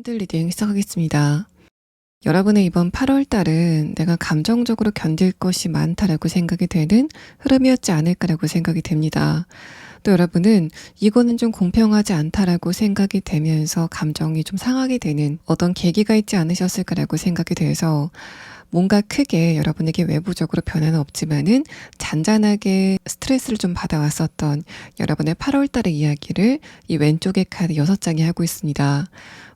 분들 리딩 시작하겠습니다. 여러분의 이번 8월달은 내가 감정적으로 견딜 것이 많다라고 생각이 되는 흐름이었지 않을까라고 생각이 됩니다. 또 여러분은 이거는 좀 공평하지 않다라고 생각이 되면서 감정이 좀 상하게 되는 어떤 계기가 있지 않으셨을까라고 생각이 돼서 뭔가 크게 여러분에게 외부적으로 변화는 없지만은 잔잔하게 스트레스를 좀 받아왔었던 여러분의 8월달의 이야기를 이 왼쪽의 카드 6장이 하고 있습니다.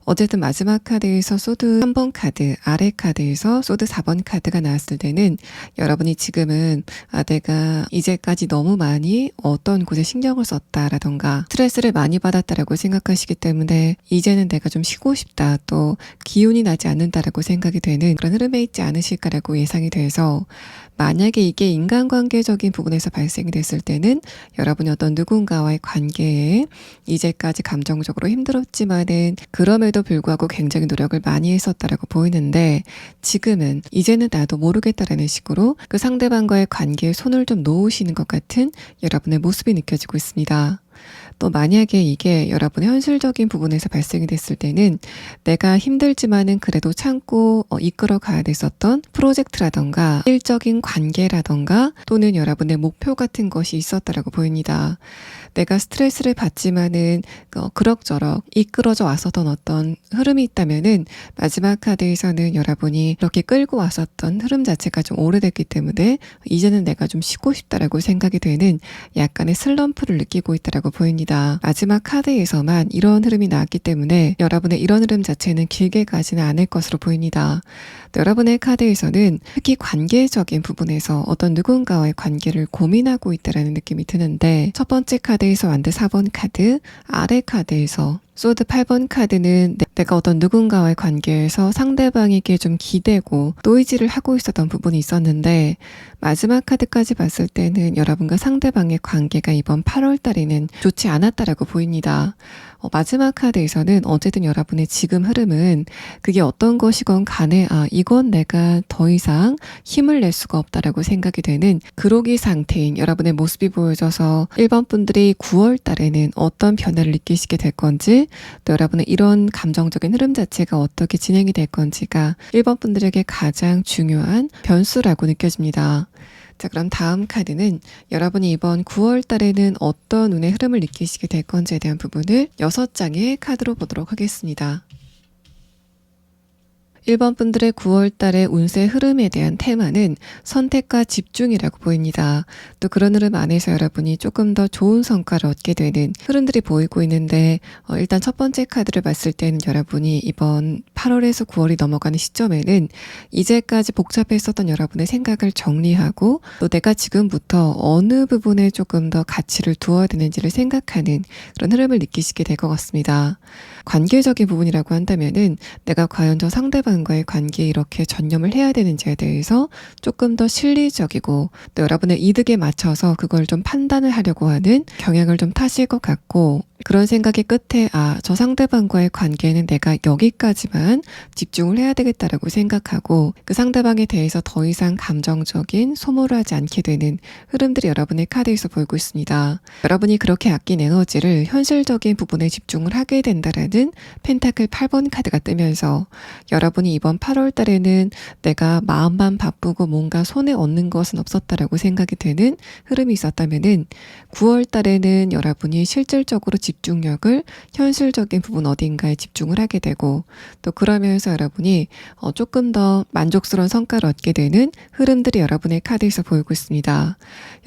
어쨌든 마지막 카드에서 소드 3번 카드, 아래 카드에서 소드 4번 카드가 나왔을 때는 여러분이 지금은 내가 이제까지 너무 많이 어떤 곳에 신경을 썼다라던가 스트레스를 많이 받았다라고 생각하시기 때문에 이제는 내가 좀 쉬고 싶다, 또 기운이 나지 않는다라고 생각이 되는 그런 흐름에 있지 않으실까라고 예상이 돼서, 만약에 이게 인간관계적인 부분에서 발생이 됐을 때는 여러분이 어떤 누군가와의 관계에 이제까지 감정적으로 힘들었지만은 그럼에도 불구하고 굉장히 노력을 많이 했었다라고 보이는데, 지금은 이제는 나도 모르겠다라는 식으로 그 상대방과의 관계에 손을 좀 놓으시는 것 같은 여러분의 모습이 느껴지고 있습니다. 또 만약에 이게 여러분의 현실적인 부분에서 발생이 됐을 때는 내가 힘들지만은 그래도 참고 이끌어 가야 됐었던 프로젝트라던가 일적인 관계라던가 또는 여러분의 목표 같은 것이 있었다라고 보입니다. 내가 스트레스를 받지만은 그럭저럭 이끌어져 왔었던 어떤 흐름이 있다면은 마지막 카드에서는 여러분이 이렇게 끌고 왔었던 흐름 자체가 좀 오래됐기 때문에 이제는 내가 좀 쉬고 싶다라고 생각이 되는 약간의 슬럼프를 느끼고 있다라고 보입니다. 마지막 카드에서만 이런 흐름이 나왔기 때문에 여러분의 이런 흐름 자체는 길게 가지는 않을 것으로 보입니다. 또 여러분의 카드에서는 특히 관계적인 부분에서 어떤 누군가와의 관계를 고민하고 있다라는 느낌이 드는데, 첫 번째 카드에서 완드 4번 카드, 아래 카드에서 소드 8번 카드는 내가 어떤 누군가와의 관계에서 상대방에게 좀 기대고 또 의지를 하고 있었던 부분이 있었는데, 마지막 카드까지 봤을 때는 여러분과 상대방의 관계가 이번 8월 달에는 좋지 않았다라고 보입니다. 마지막 카드에서는 어쨌든 여러분의 지금 흐름은 그게 어떤 것이건 간에 이건 내가 더 이상 힘을 낼 수가 없다라고 생각이 되는 그로기 상태인 여러분의 모습이 보여져서 1번 분들이 9월 달에는 어떤 변화를 느끼시게 될 건지, 또 여러분의 이런 감정적인 흐름 자체가 어떻게 진행이 될 건지가 1번 분들에게 가장 중요한 변수라고 느껴집니다. 자, 그럼 다음 카드는 여러분이 이번 9월 달에는 어떤 운의 흐름을 느끼시게 될 건지에 대한 부분을 6장의 카드로 보도록 하겠습니다. 1번 분들의 9월 달의 운세 흐름에 대한 테마는 선택과 집중이라고 보입니다. 또 그런 흐름 안에서 여러분이 조금 더 좋은 성과를 얻게 되는 흐름들이 보이고 있는데, 일단 첫 번째 카드를 봤을 때는 여러분이 이번 8월에서 9월이 넘어가는 시점에는 이제까지 복잡했었던 여러분의 생각을 정리하고 또 내가 지금부터 어느 부분에 조금 더 가치를 두어야 되는지를 생각하는 그런 흐름을 느끼시게 될 것 같습니다. 관계적인 부분이라고 한다면은 내가 과연 저 상대방과의 관계에 이렇게 전념을 해야 되는지에 대해서 조금 더 실리적이고 또 여러분의 이득에 맞춰서 그걸 좀 판단을 하려고 하는 경향을 좀 타실 것 같고, 그런 생각의 끝에 저 상대방과의 관계는 내가 여기까지만 집중을 해야 되겠다라고 생각하고 그 상대방에 대해서 더 이상 감정적인 소모를 하지 않게 되는 흐름들이 여러분의 카드에서 보이고 있습니다. 여러분이 그렇게 아낀 에너지를 현실적인 부분에 집중을 하게 된다라는 펜타클 8번 카드가 뜨면서 여러분이 이번 8월 달에는 내가 마음만 바쁘고 뭔가 손에 얻는 것은 없었다라고 생각이 되는 흐름이 있었다면은 9월 달에는 여러분이 실질적으로 집중력을 현실적인 부분 어딘가에 집중을 하게 되고 또 그러면서 여러분이 조금 더 만족스러운 성과를 얻게 되는 흐름들이 여러분의 카드에서 보이고 있습니다.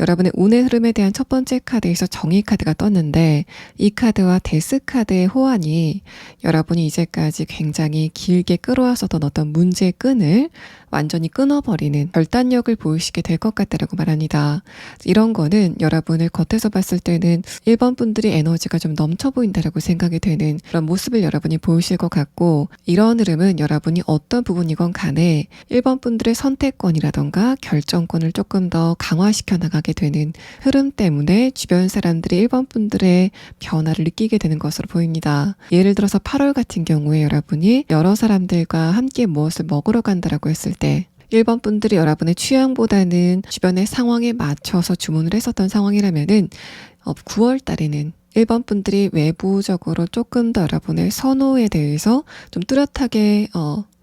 여러분의 운의 흐름에 대한 첫 번째 카드에서 정의 카드가 떴는데, 이 카드와 데스 카드의 호환이 여러분이 이제까지 굉장히 길게 끌어왔었던 어떤 문제의 끈을 완전히 끊어버리는 결단력을 보이시게 될 것 같다라고 말합니다. 이런 거는 여러분을 겉에서 봤을 때는 1번 분들이 에너지가 좀 넘쳐 보인다라고 생각이 되는 그런 모습을 여러분이 보이실 것 같고, 이런 흐름은 여러분이 어떤 부분이건 간에 1번 분들의 선택권이라던가 결정권을 조금 더 강화시켜 나가게 되는 흐름 때문에 주변 사람들이 1번 분들의 변화를 느끼게 되는 것으로 보입니다. 예를 들어서 8월 같은 경우에 여러분이 여러 사람들과 함께 무엇을 먹으러 간다라고 했을 때 1번 분들이 여러분의 취향보다는 주변의 상황에 맞춰서 주문을 했었던 상황이라면은 9월 달에는 1번 분들이 외부적으로 조금 더 여러분의 선호에 대해서 좀 뚜렷하게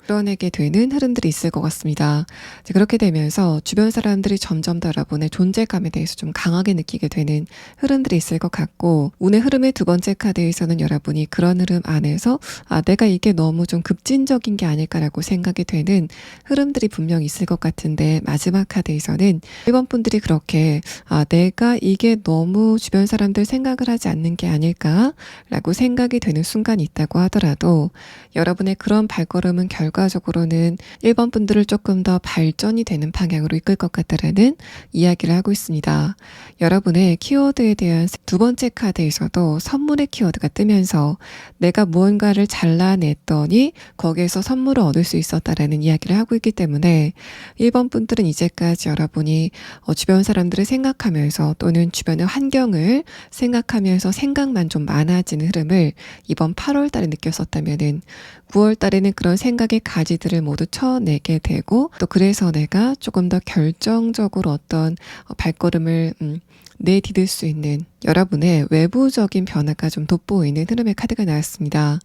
드러내게 되는 흐름들이 있을 것 같습니다. 그렇게 되면서 주변 사람들이 점점 더 여러분의 존재감에 대해서 좀 강하게 느끼게 되는 흐름들이 있을 것 같고, 운의 흐름의 두 번째 카드에서는 여러분이 그런 흐름 안에서 내가 이게 너무 좀 급진적인 게 아닐까라고 생각이 되는 흐름들이 분명히 있을 것 같은데, 마지막 카드에서는 1번 분들이 그렇게 내가 이게 너무 주변 사람들 생각을 하지 않는 게 아닐까라고 생각이 되는 순간이 있다고 하더라도 여러분의 그런 발걸음은 결과적으로는 1번 분들을 조금 더 발전이 되는 방향으로 이끌 것 같다라는 이야기를 하고 있습니다. 여러분의 키워드에 대한 두 번째 카드에서도 선물의 키워드가 뜨면서 내가 무언가를 잘라냈더니 거기에서 선물을 얻을 수 있었다라는 이야기를 하고 있기 때문에 1번 분들은 이제까지 여러분이 주변 사람들을 생각하면서 또는 주변의 환경을 생각하면서 생각만 좀 많아지는 흐름을 이번 8월 달에 느꼈었다면은 9월 달에는 그런 생각의 가지들을 모두 쳐내게 되고 또 그래서 내가 조금 더 결정적으로 어떤 발걸음을 내디딜 수 있는 여러분의 외부적인 변화가 좀 돋보이는 흐름의 카드가 나왔습니다.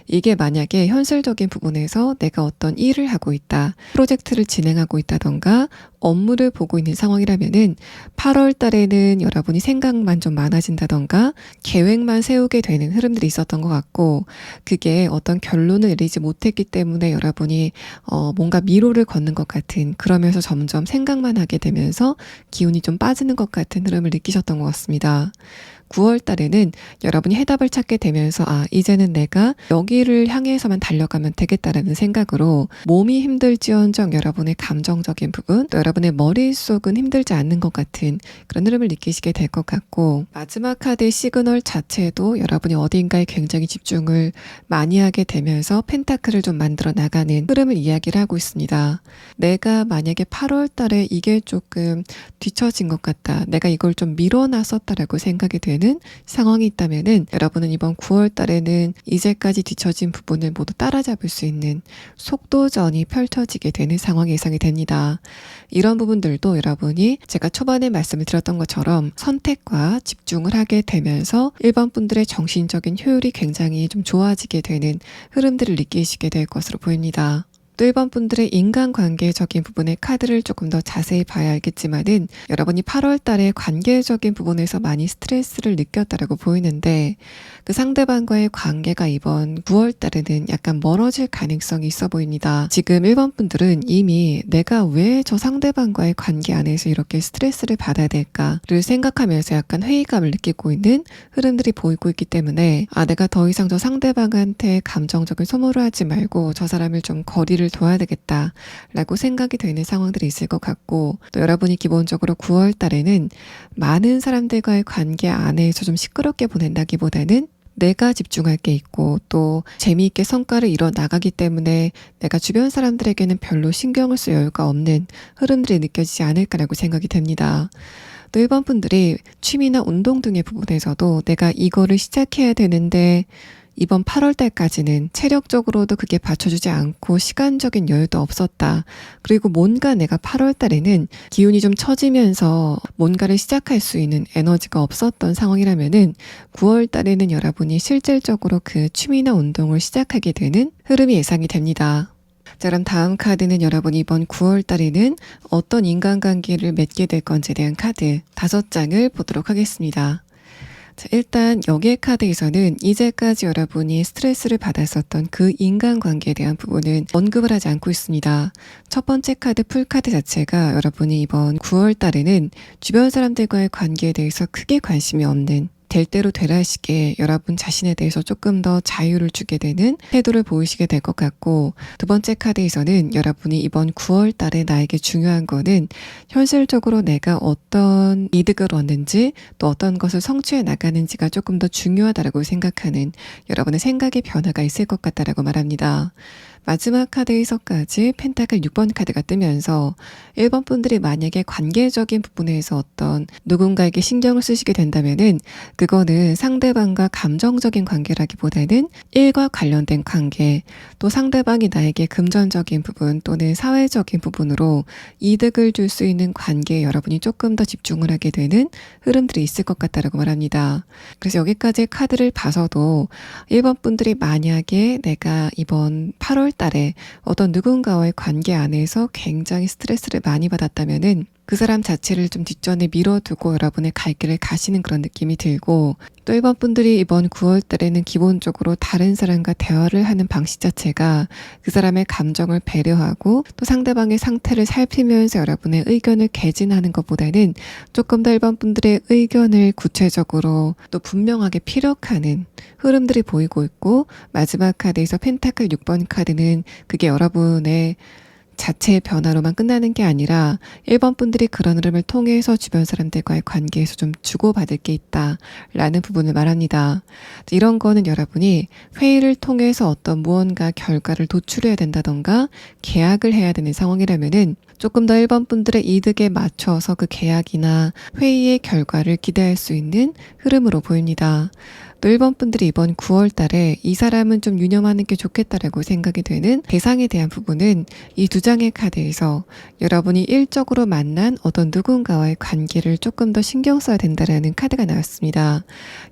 이게 만약에 현실적인 부분에서 내가 어떤 일을 하고 있다, 프로젝트를 진행하고 있다던가 업무를 보고 있는 상황이라면은 8월 달에는 여러분이 생각만 좀 많아진다던가 계획만 세우게 되는 흐름들이 있었던 것 같고, 그게 어떤 결론을 내리지 못했기 때문에 여러분이 뭔가 미로를 걷는 것 같은, 그러면서 점점 생각만 하게 되면서 기운이 좀 빠지는 것 같은 흐름을 느끼셨던 것 같습니다. 9월 달에는 여러분이 해답을 찾게 되면서 이제는 내가 여기를 향해서만 달려가면 되겠다라는 생각으로 몸이 힘들지언정 여러분의 감정적인 부분, 또 여러분의 머릿속은 힘들지 않는 것 같은 그런 흐름을 느끼시게 될 것 같고, 마지막 카드의 시그널 자체도 여러분이 어딘가에 굉장히 집중을 많이 하게 되면서 펜타클을 좀 만들어 나가는 흐름을 이야기를 하고 있습니다. 내가 만약에 8월 달에 이게 조금 뒤처진 것 같다, 내가 이걸 좀 밀어놨었다라고 생각이 되는 상황이 있다면은 여러분은 이번 9월 달에는 이제까지 뒤처진 부분을 모두 따라잡을 수 있는 속도전이 펼쳐지게 되는 상황이 예상이 됩니다. 이런 부분들도 여러분이 제가 초반에 말씀을 드렸던 것처럼 선택과 집중을 하게 되면서 1번 분들의 정신적인 효율이 굉장히 좀 좋아지게 되는 흐름들을 느끼시게 될 것으로 보입니다. 또 1번 분들의 인간관계적인 부분의 카드를 조금 더 자세히 봐야 알겠지만은 여러분이 8월 달에 관계적인 부분에서 많이 스트레스를 느꼈다라고 보이는데, 그 상대방과의 관계가 이번 9월 달에는 약간 멀어질 가능성이 있어 보입니다. 지금 1번 분들은 이미 내가 왜 저 상대방과의 관계 안에서 이렇게 스트레스를 받아야 될까를 생각하면서 약간 회의감을 느끼고 있는 흐름들이 보이고 있기 때문에 내가 더 이상 저 상대방한테 감정적인 소모를 하지 말고 저 사람을 좀 거리를 둬야 되겠다 라고 생각이 되는 상황들이 있을 것 같고, 또 여러분이 기본적으로 9월 달에는 많은 사람들과의 관계 안에서 좀 시끄럽게 보낸다기보다는 내가 집중할 게 있고 또 재미있게 성과를 이뤄 나가기 때문에 내가 주변 사람들에게는 별로 신경을 쓸 여유가 없는 흐름들이 느껴지지 않을까라고 생각이 됩니다. 또 1번 분들이 취미나 운동 등의 부분에서도 내가 이거를 시작해야 되는데 이번 8월 달까지는 체력적으로도 그게 받쳐주지 않고 시간적인 여유도 없었다. 그리고 뭔가 내가 8월 달에는 기운이 좀 처지면서 뭔가를 시작할 수 있는 에너지가 없었던 상황이라면은 9월 달에는 여러분이 실질적으로 그 취미나 운동을 시작하게 되는 흐름이 예상이 됩니다. 자, 그럼 다음 카드는 여러분이 이번 9월 달에는 어떤 인간관계를 맺게 될 건지에 대한 카드 5장을 보도록 하겠습니다. 자, 일단 여기의 카드에서는 이제까지 여러분이 스트레스를 받았었던 그 인간관계에 대한 부분은 언급을 하지 않고 있습니다. 첫 번째 카드 풀카드 자체가 여러분이 이번 9월 달에는 주변 사람들과의 관계에 대해서 크게 관심이 없는, 될 대로 되라시게 여러분 자신에 대해서 조금 더 자유를 주게 되는 태도를 보이시게 될 것 같고, 두 번째 카드에서는 여러분이 이번 9월 달에 나에게 중요한 거는 현실적으로 내가 어떤 이득을 얻는지 또 어떤 것을 성취해 나가는지가 조금 더 중요하다고 생각하는 여러분의 생각의 변화가 있을 것 같다라고 말합니다. 마지막 카드에서까지 펜타클 6번 카드가 뜨면서 1번 분들이 만약에 관계적인 부분에서 어떤 누군가에게 신경을 쓰시게 된다면은 그거는 상대방과 감정적인 관계라기보다는 일과 관련된 관계, 또 상대방이 나에게 금전적인 부분 또는 사회적인 부분으로 이득을 줄 수 있는 관계에 여러분이 조금 더 집중을 하게 되는 흐름들이 있을 것 같다라고 말합니다. 그래서 여기까지 카드를 봐서도 1번 분들이 만약에 내가 이번 8월 달에 어떤 누군가와의 관계 안에서 굉장히 스트레스를 많이 받았다면은 그 사람 자체를 좀 뒷전에 밀어두고 여러분의 갈 길을 가시는 그런 느낌이 들고, 또 1번 분들이 이번 9월 달에는 기본적으로 다른 사람과 대화를 하는 방식 자체가 그 사람의 감정을 배려하고 또 상대방의 상태를 살피면서 여러분의 의견을 개진하는 것보다는 조금 더 1번 분들의 의견을 구체적으로 또 분명하게 피력하는 흐름들이 보이고 있고, 마지막 카드에서 펜타클 6번 카드는 그게 여러분의 자체의 변화로만 끝나는 게 아니라 1번 분들이 그런 흐름을 통해서 주변 사람들과의 관계에서 좀 주고받을 게 있다라는 부분을 말합니다. 이런 거는 여러분이 회의를 통해서 어떤 무언가 결과를 도출해야 된다던가 계약을 해야 되는 상황이라면은 조금 더 1번 분들의 이득에 맞춰서 그 계약이나 회의의 결과를 기대할 수 있는 흐름으로 보입니다. 또 1번 분들이 이번 9월 달에 이 사람은 좀 유념하는 게 좋겠다라고 생각이 되는 대상에 대한 부분은 이 두 장의 카드에서 여러분이 일적으로 만난 어떤 누군가와의 관계를 조금 더 신경 써야 된다라는 카드가 나왔습니다.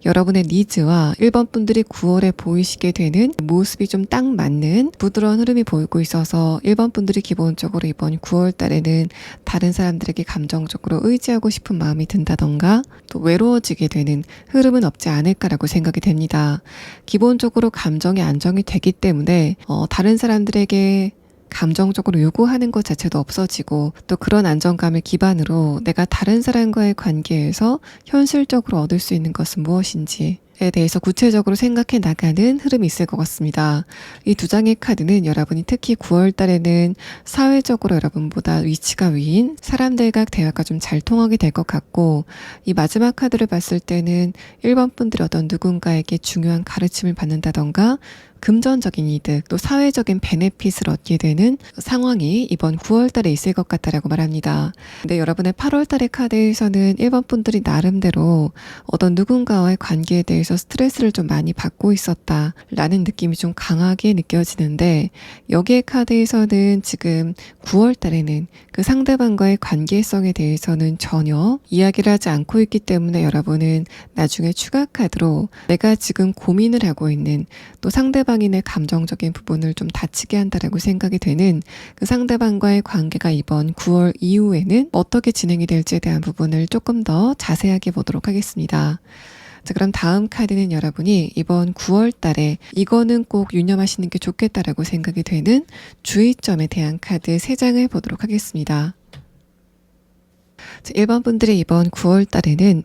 여러분의 니즈와 1번 분들이 9월에 보이시게 되는 모습이 좀 딱 맞는 부드러운 흐름이 보이고 있어서 1번 분들이 기본적으로 이번 9월 달에는 다른 사람들에게 감정적으로 의지하고 싶은 마음이 든다던가 또 외로워지게 되는 흐름은 없지 않을까라고 생각이 됩니다. 기본적으로 감정이 안정이 되기 때문에 다른 사람들에게 감정적으로 요구하는 것 자체도 없어지고 또 그런 안정감을 기반으로 내가 다른 사람과의 관계에서 현실적으로 얻을 수 있는 것은 무엇인지 에 대해서 구체적으로 생각해 나가는 흐름이 있을 것 같습니다. 이 두 장의 카드는 여러분이 특히 9월 달에는 사회적으로 여러분보다 위치가 위인 사람들과 대화가 좀 잘 통하게 될 것 같고, 이 마지막 카드를 봤을 때는 1번 분들이 어떤 누군가에게 중요한 가르침을 받는다던가 금전적인 이득, 또 사회적인 베네핏을 얻게 되는 상황이 이번 9월 달에 있을 것 같다라고 말합니다. 근데 여러분의 8월 달의 카드에서는 1번 분들이 나름대로 어떤 누군가와의 관계에 대해서 스트레스를 좀 많이 받고 있었다라는 느낌이 좀 강하게 느껴지는데, 여기의 카드에서는 지금 9월 달에는 그 상대방과의 관계성에 대해서는 전혀 이야기를 하지 않고 있기 때문에 여러분은 나중에 추가 카드로 내가 지금 고민을 하고 있는 또 상대방인의 감정적인 부분을 좀 다치게 한다라고 생각이 되는 그 상대방과의 관계가 이번 9월 이후에는 어떻게 진행이 될지에 대한 부분을 조금 더 자세하게 보도록 하겠습니다. 자, 그럼 다음 카드는 여러분이 이번 9월 달에 이거는 꼭 유념하시는 게 좋겠다라고 생각이 되는 주의점에 대한 카드 3장을 보도록 하겠습니다. 1번 분들의 이번 9월 달에는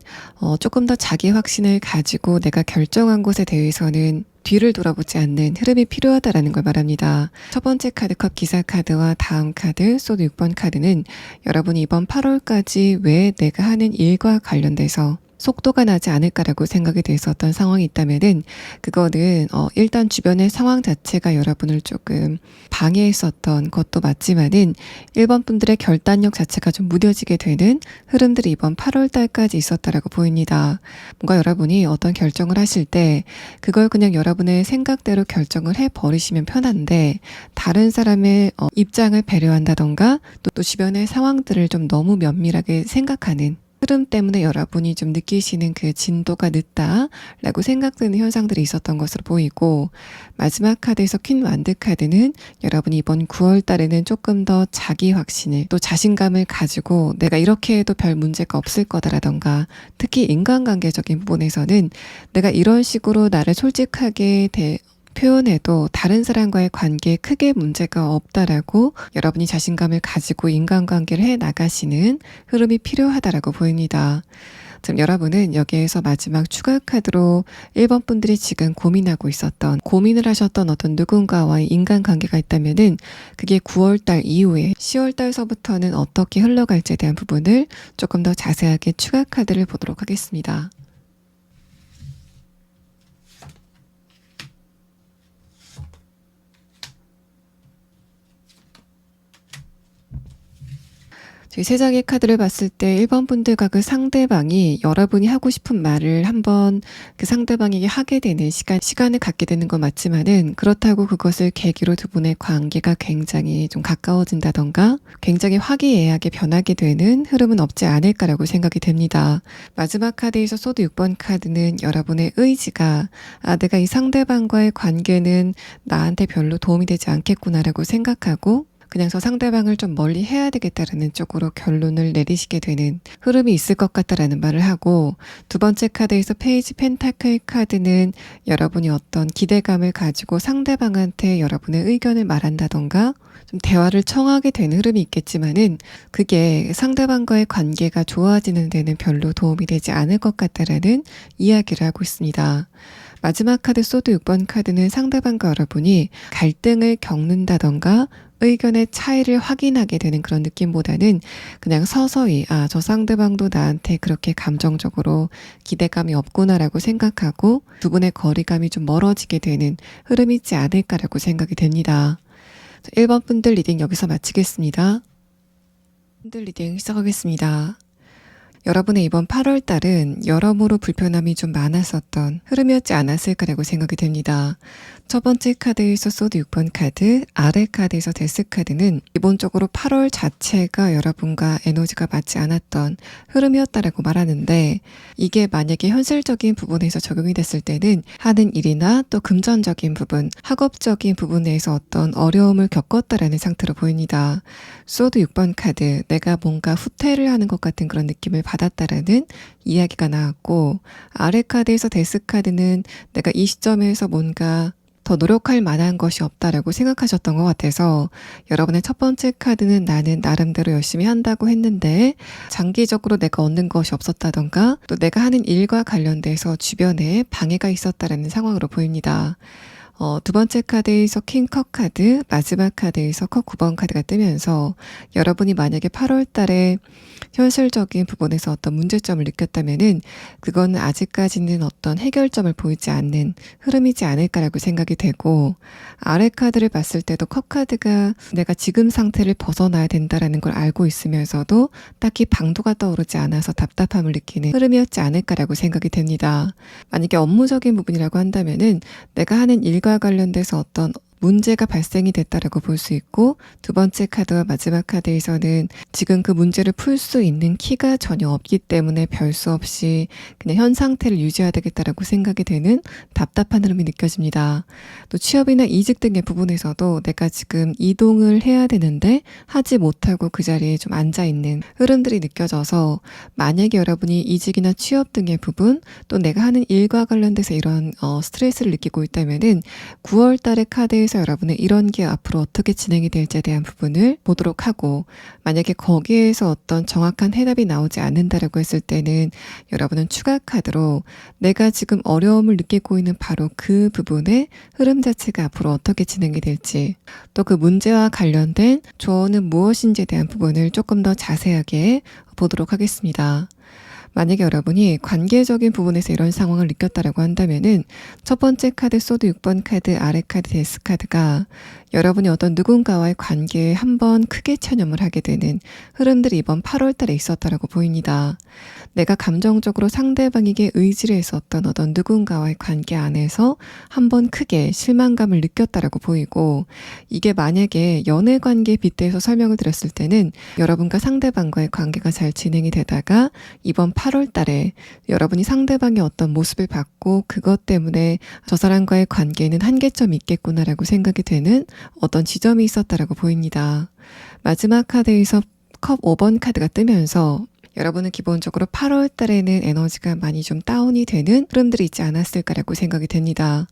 조금 더 자기 확신을 가지고 내가 결정한 것에 대해서는 뒤를 돌아보지 않는 흐름이 필요하다라는 걸 말합니다. 첫 번째 카드 컵 기사 카드와 다음 카드 소드 6번 카드는 여러분이 이번 8월까지 왜 내가 하는 일과 관련돼서 속도가 나지 않을까라고 생각이 됐었던 상황이 있다면은 그거는 일단 주변의 상황 자체가 여러분을 조금 방해했었던 것도 맞지만은 1번 분들의 결단력 자체가 좀 무뎌지게 되는 흐름들이 이번 8월 달까지 있었다라고 보입니다. 뭔가 여러분이 어떤 결정을 하실 때 그걸 그냥 여러분의 생각대로 결정을 해버리시면 편한데 다른 사람의 입장을 배려한다던가 또 주변의 상황들을 좀 너무 면밀하게 생각하는 흐름 때문에 여러분이 좀 느끼시는 그 진도가 늦다라고 생각되는 현상들이 있었던 것으로 보이고, 마지막 카드에서 퀸 완드 카드는 여러분이 이번 9월 달에는 조금 더 자기 확신을 또 자신감을 가지고 내가 이렇게 해도 별 문제가 없을 거다라던가, 특히 인간관계적인 부분에서는 내가 이런 식으로 나를 솔직하게 표현해도 다른 사람과의 관계에 크게 문제가 없다라고 여러분이 자신감을 가지고 인간관계를 해 나가시는 흐름이 필요하다라고 보입니다. 지금 여러분은 여기에서 마지막 추가 카드로 1번 분들이 지금 고민을 하셨던 어떤 누군가와의 인간관계가 있다면은 그게 9월달 이후에 10월달서부터는 어떻게 흘러갈지에 대한 부분을 조금 더 자세하게 추가 카드를 보도록 하겠습니다. 저희 3장의 카드를 봤을 때 1번 분들과 그 상대방이 여러분이 하고 싶은 말을 한번 그 상대방에게 하게 되는 시간을 갖게 되는 건 맞지만은, 그렇다고 그것을 계기로 두 분의 관계가 굉장히 좀 가까워진다던가 굉장히 화기애애하게 변하게 되는 흐름은 없지 않을까라고 생각이 됩니다. 마지막 카드에서 소드 6번 카드는 여러분의 의지가 내가 이 상대방과의 관계는 나한테 별로 도움이 되지 않겠구나라고 생각하고 그냥 저 상대방을 좀 멀리 해야 되겠다라는 쪽으로 결론을 내리시게 되는 흐름이 있을 것 같다라는 말을 하고, 두 번째 카드에서 페이지 펜타클 카드는 여러분이 어떤 기대감을 가지고 상대방한테 여러분의 의견을 말한다던가 좀 대화를 청하게 되는 흐름이 있겠지만은 그게 상대방과의 관계가 좋아지는 데는 별로 도움이 되지 않을 것 같다라는 이야기를 하고 있습니다. 마지막 카드 소드 6번 카드는 상대방과 여러분이 갈등을 겪는다던가 의견의 차이를 확인하게 되는 그런 느낌보다는 그냥 서서히 저 상대방도 나한테 그렇게 감정적으로 기대감이 없구나라고 생각하고 두 분의 거리감이 좀 멀어지게 되는 흐름이 있지 않을까라고 생각이 됩니다. 1번 분들 리딩 여기서 마치겠습니다. 분들 리딩 시작하겠습니다. 여러분의 이번 8월 달은 여러모로 불편함이 좀 많았었던 흐름이었지 않았을까라고 생각이 됩니다. 첫 번째 카드에서 소드 6번 카드, 아래 카드에서 데스 카드는 기본적으로 8월 자체가 여러분과 에너지가 맞지 않았던 흐름이었다라고 말하는데, 이게 만약에 현실적인 부분에서 적용이 됐을 때는 하는 일이나 또 금전적인 부분, 학업적인 부분에서 어떤 어려움을 겪었다라는 상태로 보입니다. 소드 6번 카드, 내가 뭔가 후퇴를 하는 것 같은 그런 느낌을 받았다라는 이야기가 나왔고, 아래 카드에서 데스 카드는 내가 이 시점에서 뭔가 더 노력할 만한 것이 없다라고 생각하셨던 것 같아서 여러분의 첫 번째 카드는 나는 나름대로 열심히 한다고 했는데 장기적으로 내가 얻는 것이 없었다던가 또 내가 하는 일과 관련돼서 주변에 방해가 있었다라는 상황으로 보입니다. 두 번째 카드에서 킹 컵 카드, 마지막 카드에서 컵 9번 카드가 뜨면서 여러분이 만약에 8월 달에 현실적인 부분에서 어떤 문제점을 느꼈다면은 그거는 아직까지는 어떤 해결점을 보이지 않는 흐름이지 않을까라고 생각이 되고, 아래 카드를 봤을 때도 컵 카드가 내가 지금 상태를 벗어나야 된다라는 걸 알고 있으면서도 딱히 방도가 떠오르지 않아서 답답함을 느끼는 흐름이었지 않을까라고 생각이 됩니다. 만약에 업무적인 부분이라고 한다면은 내가 하는 일과 관련돼서 어떤 문제가 발생이 됐다라고 볼 수 있고, 두 번째 카드와 마지막 카드에서는 지금 그 문제를 풀 수 있는 키가 전혀 없기 때문에 별 수 없이 그냥 현 상태를 유지해야 되겠다라고 생각이 되는 답답한 흐름이 느껴집니다. 또 취업이나 이직 등의 부분에서도 내가 지금 이동을 해야 되는데 하지 못하고 그 자리에 좀 앉아있는 흐름들이 느껴져서, 만약에 여러분이 이직이나 취업 등의 부분 또 내가 하는 일과 관련돼서 이런 스트레스를 느끼고 있다면은 9월 달의 카드에서 여러분의 이런 게 앞으로 어떻게 진행이 될지에 대한 부분을 보도록 하고, 만약에 거기에서 어떤 정확한 해답이 나오지 않는다라고 했을 때는 여러분은 추가 카드로 내가 지금 어려움을 느끼고 있는 바로 그 부분의 흐름 자체가 앞으로 어떻게 진행이 될지, 또 그 문제와 관련된 조언은 무엇인지에 대한 부분을 조금 더 자세하게 보도록 하겠습니다. 만약에 여러분이 관계적인 부분에서 이런 상황을 느꼈다라고 한다면은 첫 번째 카드 소드 6번 카드, 아래 카드 데스 카드가 여러분이 어떤 누군가와의 관계에 한번 크게 체념을 하게 되는 흐름들이 이번 8월 달에 있었다라고 보입니다. 내가 감정적으로 상대방에게 의지를 했었던 어떤 누군가와의 관계 안에서 한번 크게 실망감을 느꼈다라고 보이고, 이게 만약에 연애 관계에 빗대서 설명을 드렸을 때는 여러분과 상대방과의 관계가 잘 진행이 되다가 이번 8월 달에 여러분이 상대방의 어떤 모습을 봤고 그것 때문에 저 사람과의 관계에는 한계점이 있겠구나라고 생각이 되는 어떤 지점이 있었다라고 보입니다. 마지막 카드에서 컵 5번 카드가 뜨면서 여러분은 기본적으로 8월 달에는 에너지가 많이 좀 다운이 되는 흐름들이 있지 않았을까라고 생각이 됩니다.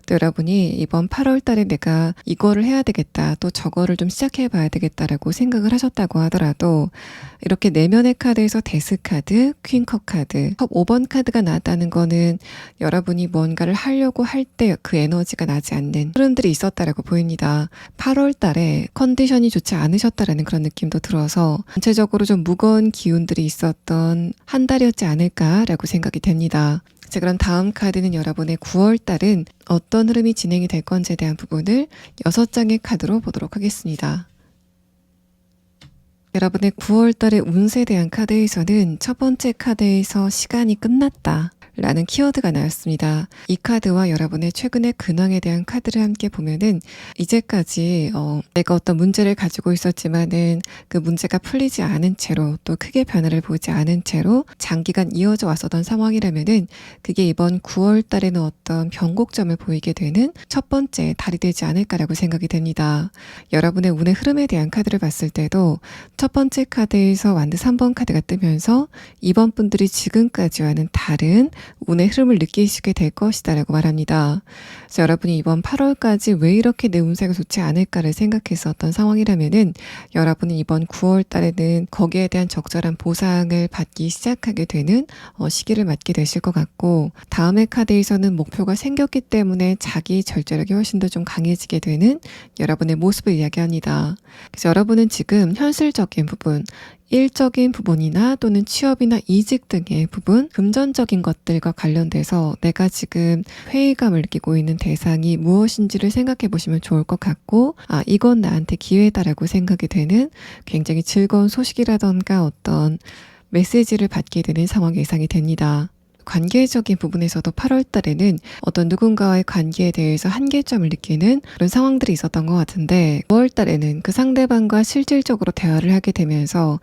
또 여러분이 이번 8월 달에 내가 이거를 해야 되겠다, 또 저거를 좀 시작해 봐야 되겠다라고 생각을 하셨다고 하더라도 이렇게 내면의 카드에서 데스 카드, 퀸 컵 카드, 컵 5번 카드가 나왔다는 거는 여러분이 뭔가를 하려고 할 때 그 에너지가 나지 않는 흐름들이 있었다라고 보입니다. 8월 달에 컨디션이 좋지 않으셨다라는 그런 느낌도 들어서 전체적으로 좀 무거운 기운들이 있었던 한 달이었지 않을까라고 생각이 됩니다. 자, 그럼 다음 카드는 여러분의 9월 달은 어떤 흐름이 진행이 될 건지에 대한 부분을 6장의 카드로 보도록 하겠습니다. 여러분의 9월 달의 운세에 대한 카드에서는 첫 번째 카드에서 시간이 끝났다 라는 키워드가 나왔습니다. 이 카드와 여러분의 최근의 근황에 대한 카드를 함께 보면은 이제까지 내가 어떤 문제를 가지고 있었지만은 그 문제가 풀리지 않은 채로 또 크게 변화를 보이지 않은 채로 장기간 이어져 왔었던 상황이라면은 그게 이번 9월 달에는 어떤 변곡점을 보이게 되는 첫 번째 달이 되지 않을까라고 생각이 됩니다. 여러분의 운의 흐름에 대한 카드를 봤을 때도 첫 번째 카드에서 완드 3번 카드가 뜨면서 이번 분들이 지금까지와는 다른 운의 흐름을 느끼시게 될 것이다 라고 말합니다. 그래서 여러분이 이번 8월까지 왜 이렇게 내 운세가 좋지 않을까를 생각했었던 상황이라면은 여러분은 이번 9월 달에는 거기에 대한 적절한 보상을 받기 시작하게 되는 시기를 맞게 되실 것 같고, 다음의 카드에서는 목표가 생겼기 때문에 자기 절제력이 훨씬 더 좀 강해지게 되는 여러분의 모습을 이야기합니다. 그래서 여러분은 지금 현실적인 부분, 일적인 부분이나 또는 취업이나 이직 등의 부분, 금전적인 것들과 관련돼서 내가 지금 회의감을 느끼고 있는 대상이 무엇인지를 생각해 보시면 좋을 것 같고, 이건 나한테 기회다라고 생각이 되는 굉장히 즐거운 소식이라던가 어떤 메시지를 받게 되는 상황이 예상이 됩니다. 관계적인 부분에서도 8월 달에는 어떤 누군가와의 관계에 대해서 한계점을 느끼는 그런 상황들이 있었던 것 같은데, 9월 달에는 그 상대방과 실질적으로 대화를 하게 되면서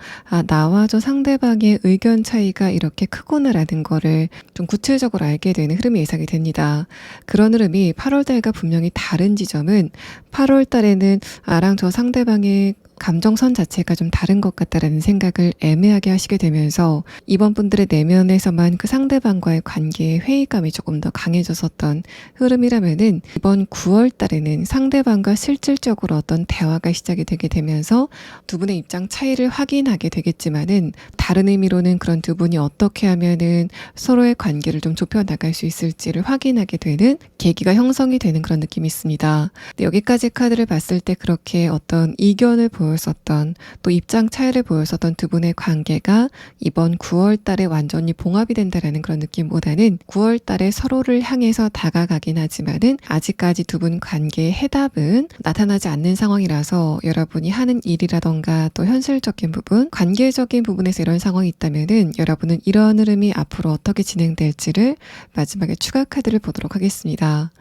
나와 저 상대방의 의견 차이가 이렇게 크구나라는 거를 좀 구체적으로 알게 되는 흐름이 예상이 됩니다. 그런 흐름이 8월 달과 분명히 다른 지점은 8월 달에는 나랑 저 상대방의 감정선 자체가 좀 다른 것 같다라는 생각을 애매하게 하시게 되면서 이번 분들의 내면에서만 그 상대방과의 관계에 회의감이 조금 더 강해졌었던 흐름이라면은 이번 9월 달에는 상대방과 실질적으로 어떤 대화가 시작이 되게 되면서 두 분의 입장 차이를 확인하게 되겠지만은 다른 의미로는 그런 두 분이 어떻게 하면은 서로의 관계를 좀 좁혀 나갈 수 있을지를 확인하게 되는 계기가 형성이 되는 그런 느낌이 있습니다. 근데 여기까지 카드를 봤을 때 그렇게 어떤 이견을 보였었던 또 입장 차이를 보였었던 두 분의 관계가 이번 9월 달에 완전히 봉합이 된다라는 그런 느낌보다는 9월 달에 서로를 향해서 다가가긴 하지만은 아직까지 두 분 관계의 해답은 나타나지 않는 상황이라서 여러분이 하는 일이라던가 또 현실적인 부분, 관계적인 부분에서 이런 상황이 있다면은 여러분은 이런 흐름이 앞으로 어떻게 진행될지를 마지막에 추가 카드를 보도록 하겠습니다.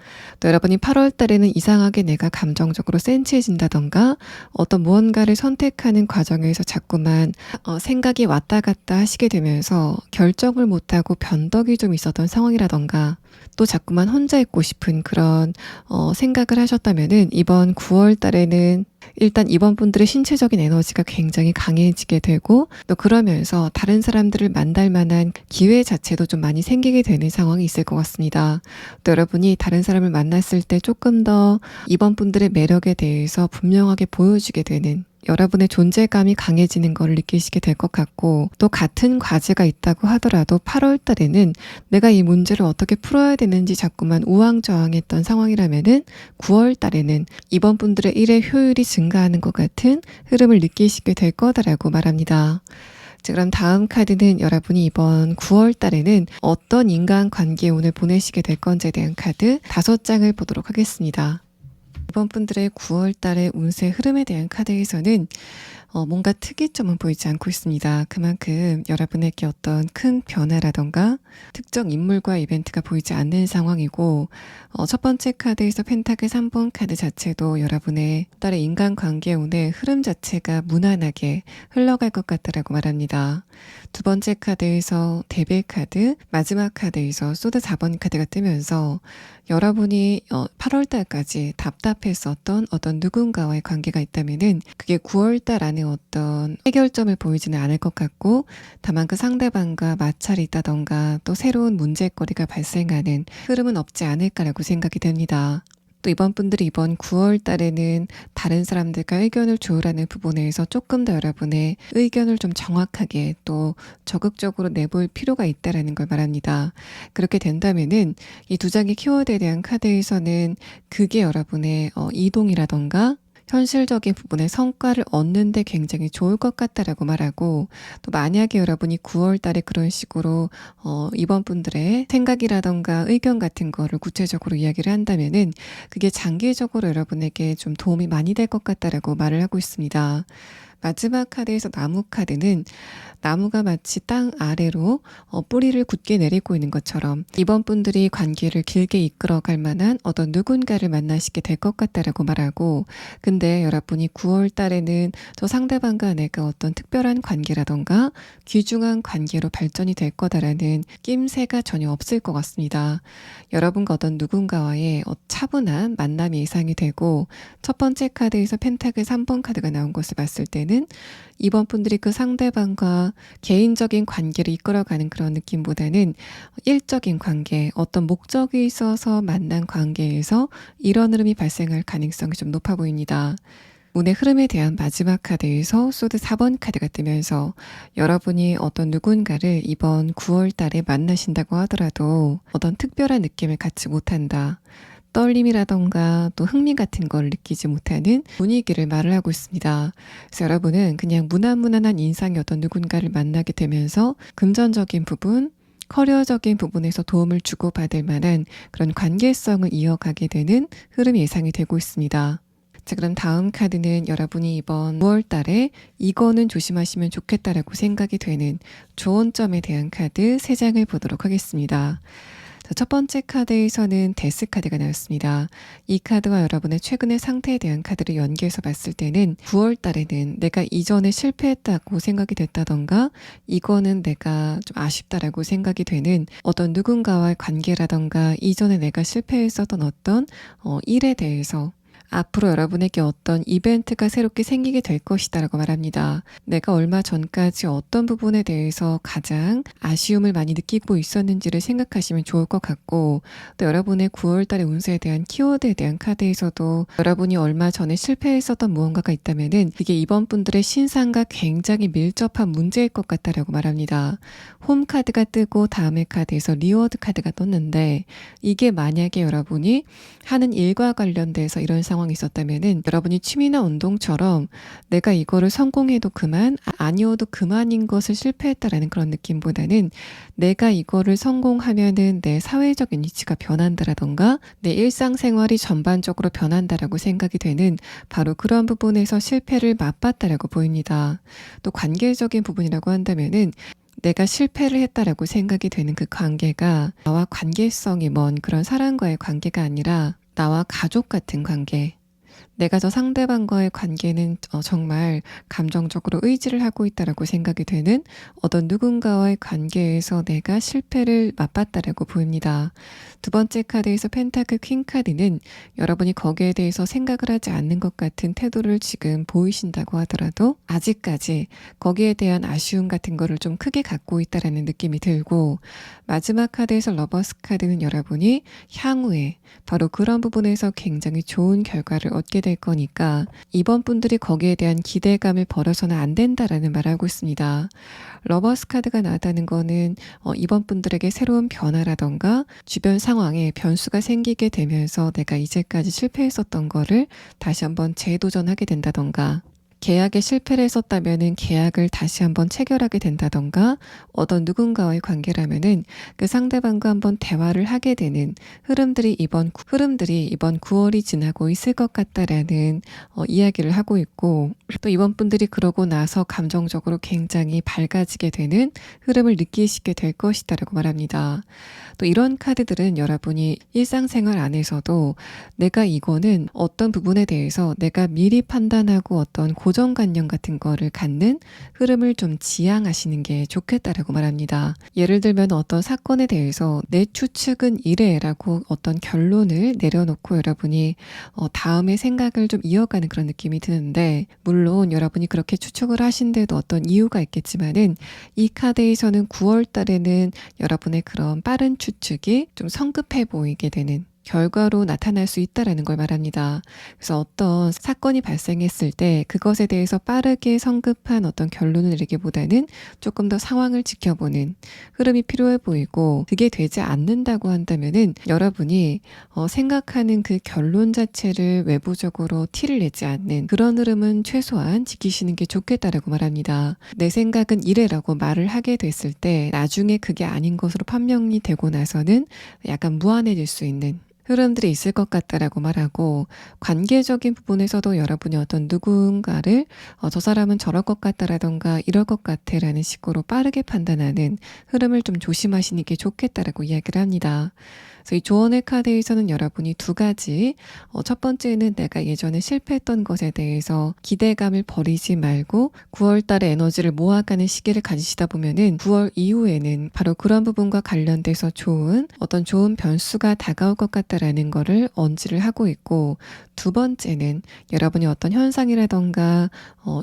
또 여러분이 8월 달에는 이상하게 내가 감정적으로 센치해진다던가 어떤 무언가를 선택하는 과정에서 자꾸만 생각이 왔다 갔다 하시게 되면서 결정을 못하고 변덕이 좀 있었던 상황이라던가 또 자꾸만 혼자 있고 싶은 그런 생각을 하셨다면은 이번 9월 달에는 일단 이번 분들의 신체적인 에너지가 굉장히 강해지게 되고 또 그러면서 다른 사람들을 만날 만한 기회 자체도 좀 많이 생기게 되는 상황이 있을 것 같습니다. 또 여러분이 다른 사람을 만났을 때 조금 더 이번 분들의 매력에 대해서 분명하게 보여주게 되는 여러분의 존재감이 강해지는 걸 느끼시게 될 것 같고 또 같은 과제가 있다고 하더라도 8월 달에는 내가 이 문제를 어떻게 풀어야 되는지 자꾸만 우왕좌왕했던 상황이라면은 9월 달에는 이번 분들의 일의 효율이 증가하는 것 같은 흐름을 느끼시게 될 거다라고 말합니다. 자, 그럼 다음 카드는 여러분이 이번 9월 달에는 어떤 인간관계 운을 보내시게 될 건지에 대한 카드 5장을 보도록 하겠습니다. 이번 분들의 9월 달의 운세 흐름에 대한 카드에서는 뭔가 특이점은 보이지 않고 있습니다. 그만큼 여러분에게 어떤 큰 변화라던가 특정 인물과 이벤트가 보이지 않는 상황이고 첫 번째 카드에서 펜타클 3번 카드 자체도 여러분의 딸의 인간관계 운의 흐름 자체가 무난하게 흘러갈 것 같다라고 말합니다. 두 번째 카드에서 대배 카드, 마지막 카드에서 소드 4번 카드가 뜨면서 여러분이 8월 달까지 답답했었던 어떤 누군가와의 관계가 있다면은 그게 9월 달 안에 어떤 해결점을 보이지는 않을 것 같고 다만 그 상대방과 마찰이 있다던가 또 새로운 문제거리가 발생하는 흐름은 없지 않을까라고 생각이 됩니다. 또 이번 분들이 이번 9월 달에는 다른 사람들과 의견을 조율하는 부분에서 조금 더 여러분의 의견을 좀 정확하게 또 적극적으로 내볼 필요가 있다라는 걸 말합니다. 그렇게 된다면은 이 두 장의 키워드에 대한 카드에서는 그게 여러분의 이동이라던가 현실적인 부분의 성과를 얻는데 굉장히 좋을 것 같다라고 말하고 또 만약에 여러분이 9월 달에 그런 식으로 이번 분들의 생각이라던가 의견 같은 거를 구체적으로 이야기를 한다면은 그게 장기적으로 여러분에게 좀 도움이 많이 될 것 같다라고 말을 하고 있습니다. 마지막 카드에서 나무 카드는 나무가 마치 땅 아래로 뿌리를 굳게 내리고 있는 것처럼 이번 분들이 관계를 길게 이끌어갈 만한 어떤 누군가를 만나시게 될 것 같다라고 말하고 근데 여러분이 9월 달에는 저 상대방과 내가 어떤 특별한 관계라던가 귀중한 관계로 발전이 될 거다라는 낌새가 전혀 없을 것 같습니다. 여러분과 어떤 누군가와의 차분한 만남이 예상이 되고 첫 번째 카드에서 펜타클 3번 카드가 나온 것을 봤을 때는 이번 분들이 그 상대방과 개인적인 관계를 이끌어가는 그런 느낌보다는 일적인 관계, 어떤 목적이 있어서 만난 관계에서 이런 흐름이 발생할 가능성이 좀 높아 보입니다. 운의 흐름에 대한 마지막 카드에서 소드 4번 카드가 뜨면서 여러분이 어떤 누군가를 이번 9월 달에 만나신다고 하더라도 어떤 특별한 느낌을 갖지 못한다. 떨림이라던가 또 흥미 같은 걸 느끼지 못하는 분위기를 말을 하고 있습니다. 그래서 여러분은 그냥 무난무난한 인상의 어떤 누군가를 만나게 되면서 금전적인 부분, 커리어적인 부분에서 도움을 주고받을 만한 그런 관계성을 이어가게 되는 흐름이 예상이 되고 있습니다. 자, 그럼 다음 카드는 여러분이 이번 9월 달에 이거는 조심하시면 좋겠다라고 생각이 되는 조언점에 대한 카드 3장을 보도록 하겠습니다. 자, 첫 번째 카드에서는 데스 카드가 나왔습니다. 이 카드와 여러분의 최근의 상태에 대한 카드를 연계해서 봤을 때는 9월 달에는 내가 이전에 실패했다고 생각이 됐다던가 이거는 내가 좀 아쉽다라고 생각이 되는 어떤 누군가와의 관계라던가 이전에 내가 실패했었던 어떤 일에 대해서 앞으로 여러분에게 어떤 이벤트가 새롭게 생기게 될 것이다라고 말합니다. 내가 얼마 전까지 어떤 부분에 대해서 가장 아쉬움을 많이 느끼고 있었는지를 생각하시면 좋을 것 같고, 또 여러분의 9월 달의 운세에 대한 키워드에 대한 카드에서도 여러분이 얼마 전에 실패했었던 무언가가 있다면은 그게 이번 분들의 신상과 굉장히 밀접한 문제일 것 같다라고 말합니다. 홈 카드가 뜨고 다음의 카드에서 리워드 카드가 떴는데, 이게 만약에 여러분이 하는 일과 관련돼서 이런 상황이 있었다면은 여러분이 취미나 운동처럼 내가 이거를 성공해도 그만, 아니어도 그만인 것을 실패했다라는 그런 느낌보다는 내가 이거를 성공하면은 내 사회적인 위치가 변한다라던가 내 일상생활이 전반적으로 변한다라고 생각이 되는 바로 그런 부분에서 실패를 맛봤다라고 보입니다. 또 관계적인 부분이라고 한다면은 내가 실패를 했다라고 생각이 되는 그 관계가 나와 관계성이 먼 그런 사람과의 관계가 아니라 나와 가족 같은 관계, 내가 저 상대방과의 관계는 정말 감정적으로 의지를 하고 있다라고 생각이 되는 어떤 누군가와의 관계에서 내가 실패를 맛봤다라고 보입니다. 두 번째 카드에서 펜타클 퀸 카드는 여러분이 거기에 대해서 생각을 하지 않는 것 같은 태도를 지금 보이신다고 하더라도 아직까지 거기에 대한 아쉬움 같은 거를 좀 크게 갖고 있다라는 느낌이 들고, 마지막 카드에서 러버스 카드는 여러분이 향후에 바로 그런 부분에서 굉장히 좋은 결과를 얻게 될 거니까 이번 분들이 거기에 대한 기대감을 버려서는 안 된다라는 말을 하고 있습니다. 러버스 카드가 나왔다는 거는 이번 분들에게 새로운 변화라던가 주변 상황에 변수가 생기게 되면서 내가 이제까지 실패했었던 거를 다시 한번 재도전하게 된다던가, 계약에 실패를 했었다면은 계약을 다시 한번 체결하게 된다던가, 어떤 누군가와의 관계라면은 그 상대방과 한번 대화를 하게 되는 흐름들이 이번 9월이 지나고 있을 것 같다라는 이야기를 하고 있고, 또 이번 분들이 그러고 나서 감정적으로 굉장히 밝아지게 되는 흐름을 느끼시게 될 것이다라고 말합니다. 또 이런 카드들은 여러분이 일상생활 안에서도 내가 이거는 어떤 부분에 대해서 내가 미리 판단하고 어떤 고정관념 같은 거를 갖는 흐름을 좀 지양하시는 게 좋겠다라고 말합니다. 예를 들면 어떤 사건에 대해서 내 추측은 이래라고 어떤 결론을 내려놓고 여러분이 다음에 생각을 좀 이어가는 그런 느낌이 드는데, 물론 여러분이 그렇게 추측을 하신데도 어떤 이유가 있겠지만은 이 카드에서는 9월 달에는 여러분의 그런 빠른 추측이 좀 성급해 보이게 되는 결과로 나타날 수 있다라는 걸 말합니다. 그래서 어떤 사건이 발생했을 때 그것에 대해서 빠르게 성급한 어떤 결론을 내리기보다는 조금 더 상황을 지켜보는 흐름이 필요해 보이고, 그게 되지 않는다고 한다면은 여러분이 생각하는 그 결론 자체를 외부적으로 티를 내지 않는 그런 흐름은 최소한 지키시는 게 좋겠다라고 말합니다. 내 생각은 이래라고 말을 하게 됐을 때 나중에 그게 아닌 것으로 판명이 되고 나서는 약간 무안해질 수 있는 흐름들이 있을 것 같다라고 말하고, 관계적인 부분에서도 여러분이 어떤 누군가를 저 사람은 저럴 것 같다라던가 이럴 것 같아라는 식으로 빠르게 판단하는 흐름을 좀 조심하시는 게 좋겠다라고 이야기를 합니다. 그래서 이 조언의 카드에서는 여러분이 두 가지, 첫 번째는 내가 예전에 실패했던 것에 대해서 기대감을 버리지 말고 9월 달에 에너지를 모아가는 시기를 가지시다 보면은 9월 이후에는 바로 그런 부분과 관련돼서 어떤 좋은 변수가 다가올 것 같다라는 거를 언지를 하고 있고, 두 번째는 여러분이 어떤 현상이라던가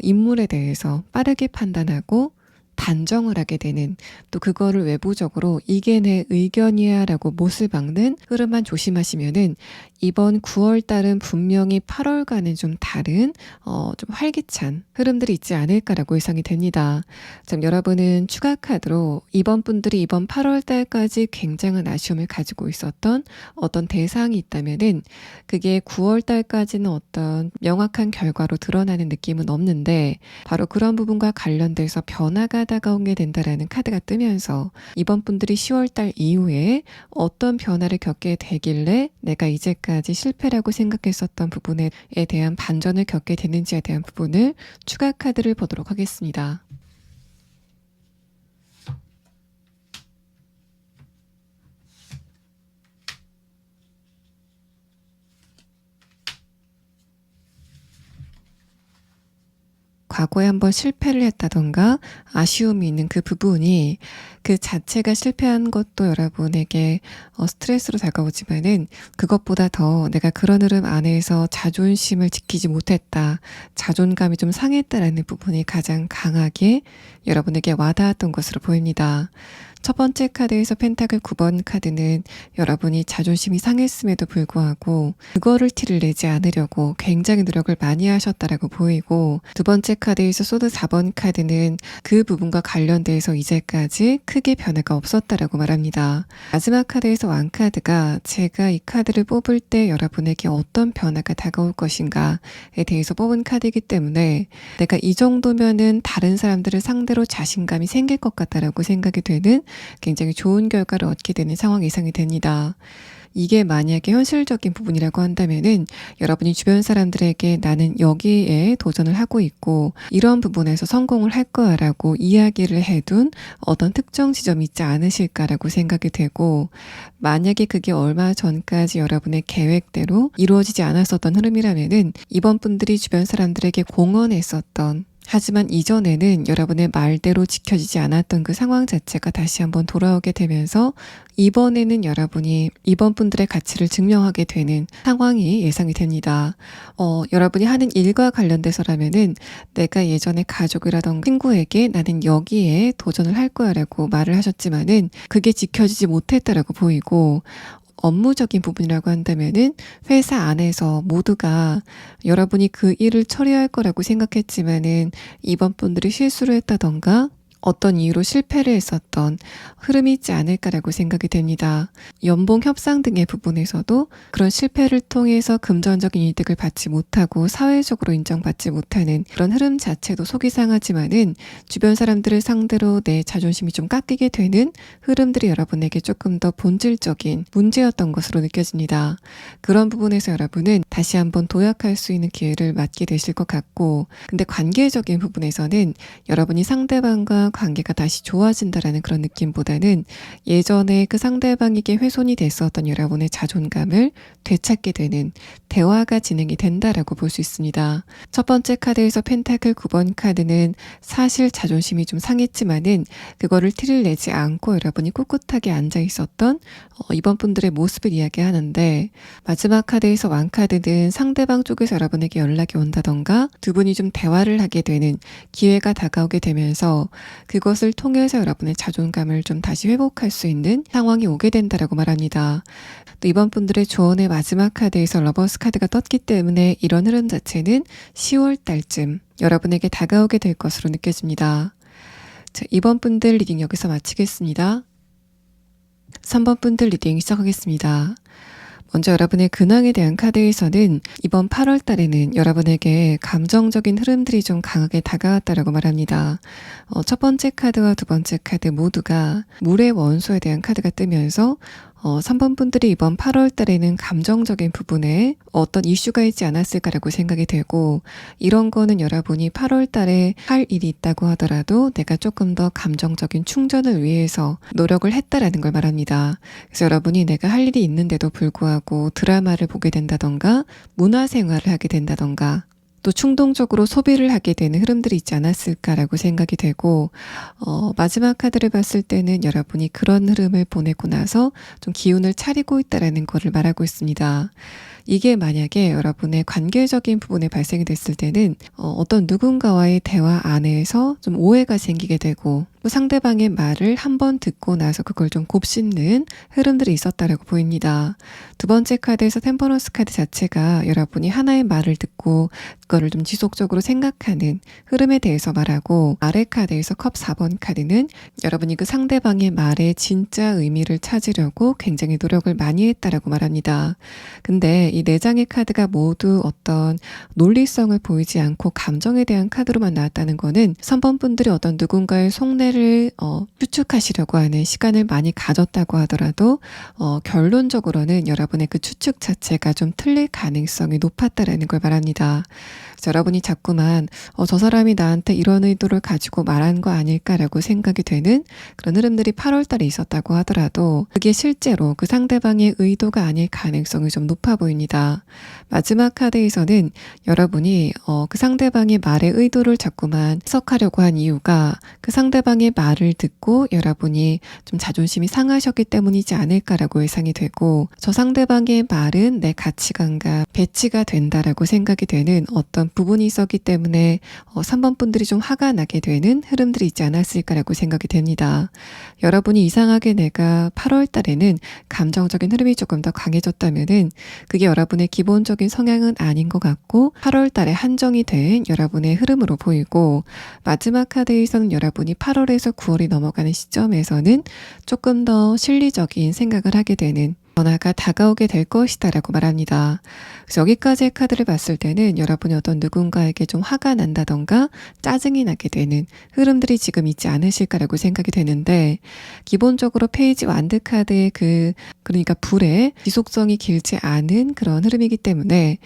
인물에 대해서 빠르게 판단하고 단정을 하게 되는, 또 그거를 외부적으로 이게 내 의견이야 라고 못을 박는 흐름만 조심하시면은 이번 9월 달은 분명히 8월과는 좀 다른 좀 활기찬 흐름들이 있지 않을까라고 예상이 됩니다. 참 여러분은 추가 카드로 이번 분들이 이번 8월 달까지 굉장한 아쉬움을 가지고 있었던 어떤 대상이 있다면은 그게 9월 달까지는 어떤 명확한 결과로 드러나는 느낌은 없는데, 바로 그런 부분과 관련돼서 변화가 다가오게 된다라는 카드가 뜨면서 이번 분들이 10월 달 이후에 어떤 변화를 겪게 되길래 내가 이제까지 실패라고 생각했었던 부분에 대한 반전을 겪게 되는지에 대한 부분을 추가 카드를 보도록 하겠습니다. 과거에 한번 실패를 했다던가 아쉬움이 있는 그 부분이 그 자체가 실패한 것도 여러분에게 스트레스로 다가오지만은 그것보다 더 내가 그런 흐름 안에서 자존심을 지키지 못했다, 자존감이 좀 상했다라는 부분이 가장 강하게 여러분에게 와닿았던 것으로 보입니다. 첫 번째 카드에서 펜타클 9번 카드는 여러분이 자존심이 상했음에도 불구하고 그거를 티를 내지 않으려고 굉장히 노력을 많이 하셨다라고 보이고, 두 번째 카드에서 소드 4번 카드는 그 부분과 관련돼서 이제까지 크게 변화가 없었다라고 말합니다. 마지막 카드에서 왕 카드가 제가 이 카드를 뽑을 때 여러분에게 어떤 변화가 다가올 것인가에 대해서 뽑은 카드이기 때문에 내가 이 정도면은 다른 사람들을 상대로 자신감이 생길 것 같다라고 생각이 되는 굉장히 좋은 결과를 얻게 되는 상황이 예상이 됩니다. 이게 만약에 현실적인 부분이라고 한다면은 여러분이 주변 사람들에게 나는 여기에 도전을 하고 있고 이런 부분에서 성공을 할 거야 라고 이야기를 해둔 어떤 특정 지점이 있지 않으실까라고 생각이 되고, 만약에 그게 얼마 전까지 여러분의 계획대로 이루어지지 않았었던 흐름이라면은 이번 분들이 주변 사람들에게 공언했었던, 하지만 이전에는 여러분의 말대로 지켜지지 않았던 그 상황 자체가 다시 한번 돌아오게 되면서 이번에는 여러분이 이번 분들의 가치를 증명하게 되는 상황이 예상이 됩니다. 여러분이 하는 일과 관련돼서라면은 내가 예전에 가족이라던가 친구에게 나는 여기에 도전을 할 거야 라고 말을 하셨지만은 그게 지켜지지 못했다라고 보이고, 업무적인 부분이라고 한다면은 회사 안에서 모두가 여러분이 그 일을 처리할 거라고 생각했지만은 이번 분들이 실수를 했다던가 어떤 이유로 실패를 했었던 흐름이 있지 않을까라고 생각이 됩니다. 연봉 협상 등의 부분에서도 그런 실패를 통해서 금전적인 이득을 받지 못하고 사회적으로 인정받지 못하는 그런 흐름 자체도 속이 상하지만은 주변 사람들을 상대로 내 자존심이 좀 깎이게 되는 흐름들이 여러분에게 조금 더 본질적인 문제였던 것으로 느껴집니다. 그런 부분에서 여러분은 다시 한번 도약할 수 있는 기회를 맞게 되실 것 같고, 근데 관계적인 부분에서는 여러분이 상대방과 관계가 다시 좋아진다라는 그런 느낌보다는 예전에 그 상대방에게 훼손이 됐었던 여러분의 자존감을 되찾게 되는 대화가 진행이 된다라고 볼 수 있습니다. 첫 번째 카드에서 펜타클 9번 카드는 사실 자존심이 좀 상했지만은 그거를 티를 내지 않고 여러분이 꿋꿋하게 앉아 있었던 이번 분들의 모습을 이야기하는데, 마지막 카드에서 왕 카드는 상대방 쪽에서 여러분에게 연락이 온다던가 두 분이 좀 대화를 하게 되는 기회가 다가오게 되면서 그것을 통해서 여러분의 자존감을 좀 다시 회복할 수 있는 상황이 오게 된다라고 말합니다. 또 이번 분들의 조언의 마지막 카드에서 러버스 카드가 떴기 때문에 이런 흐름 자체는 10월 달쯤 여러분에게 다가오게 될 것으로 느껴집니다. 자, 이번 분들 리딩 여기서 마치겠습니다. 3번 분들 리딩 시작하겠습니다. 먼저 여러분의 근황에 대한 카드에서는 이번 8월 달에는 여러분에게 감정적인 흐름들이 좀 강하게 다가왔다라고 말합니다. 첫 번째 카드와 두 번째 카드 모두가 물의 원소에 대한 카드가 뜨면서 3번 분들이 이번 8월 달에는 감정적인 부분에 어떤 이슈가 있지 않았을까라고 생각이 되고, 이런 거는 여러분이 8월 달에 할 일이 있다고 하더라도 내가 조금 더 감정적인 충전을 위해서 노력을 했다라는 걸 말합니다. 그래서 여러분이 내가 할 일이 있는데도 불구하고 드라마를 보게 된다던가 문화생활을 하게 된다던가 또 충동적으로 소비를 하게 되는 흐름들이 있지 않았을까라고 생각이 되고, 마지막 카드를 봤을 때는 여러분이 그런 흐름을 보내고 나서 좀 기운을 차리고 있다라는 것을 말하고 있습니다. 이게 만약에 여러분의 관계적인 부분에 발생이 됐을 때는 어떤 누군가와의 대화 안에서 좀 오해가 생기게 되고 또 상대방의 말을 한번 듣고 나서 그걸 좀 곱씹는 흐름들이 있었다라고 보입니다. 두 번째 카드에서 템퍼런스 카드 자체가 여러분이 하나의 말을 듣고 그거를 좀 지속적으로 생각하는 흐름에 대해서 말하고, 아래 카드에서 컵 4번 카드는 여러분이 그 상대방의 말의 진짜 의미를 찾으려고 굉장히 노력을 많이 했다라고 말합니다. 근데 이 네 장의 카드가 모두 어떤 논리성을 보이지 않고 감정에 대한 카드로만 나왔다는 거는 3번 분들이 어떤 누군가의 속내를 추측하시려고 하는 시간을 많이 가졌다고 하더라도 결론적으로는 여러분의 그 추측 자체가 좀 틀릴 가능성이 높았다라는 걸 말합니다. 그래서 여러분이 자꾸만 저 사람이 나한테 이런 의도를 가지고 말한 거 아닐까라고 생각이 되는 그런 흐름들이 8월 달에 있었다고 하더라도 그게 실제로 그 상대방의 의도가 아닐 가능성이 좀 높아 보입니다. 말합니다. 마지막 카드에서는 여러분이 그 상대방의 말의 의도를 자꾸만 해석하려고 한 이유가 그 상대방의 말을 듣고 여러분이 좀 자존심이 상하셨기 때문이지 않을까라고 예상이 되고, 저 상대방의 말은 내 가치관과 배치가 된다라고 생각이 되는 어떤 부분이 있었기 때문에 3번 분들이 좀 화가 나게 되는 흐름들이 있지 않았을까라고 생각이 됩니다. 여러분이 이상하게 내가 8월 달에는 감정적인 흐름이 조금 더 강해졌다면은 그게 여러분의 기본적인 성향은 아닌 것 같고 8월 달에 한정이 된 여러분의 흐름으로 보이고, 마지막 카드에서는 여러분이 8월에서 9월이 넘어가는 시점에서는 조금 더 실리적인 생각을 하게 되는 변화가 다가오게 될 것이다 라고 말합니다. 그래서 여기까지의 카드를 봤을 때는 여러분이 어떤 누군가에게 좀 화가 난다던가 짜증이 나게 되는 흐름들이 지금 있지 않으실까라고 생각이 되는데, 기본적으로 페이지 완드 카드의 그러니까 불의 지속성이 길지 않은 그런 흐름이기 때문에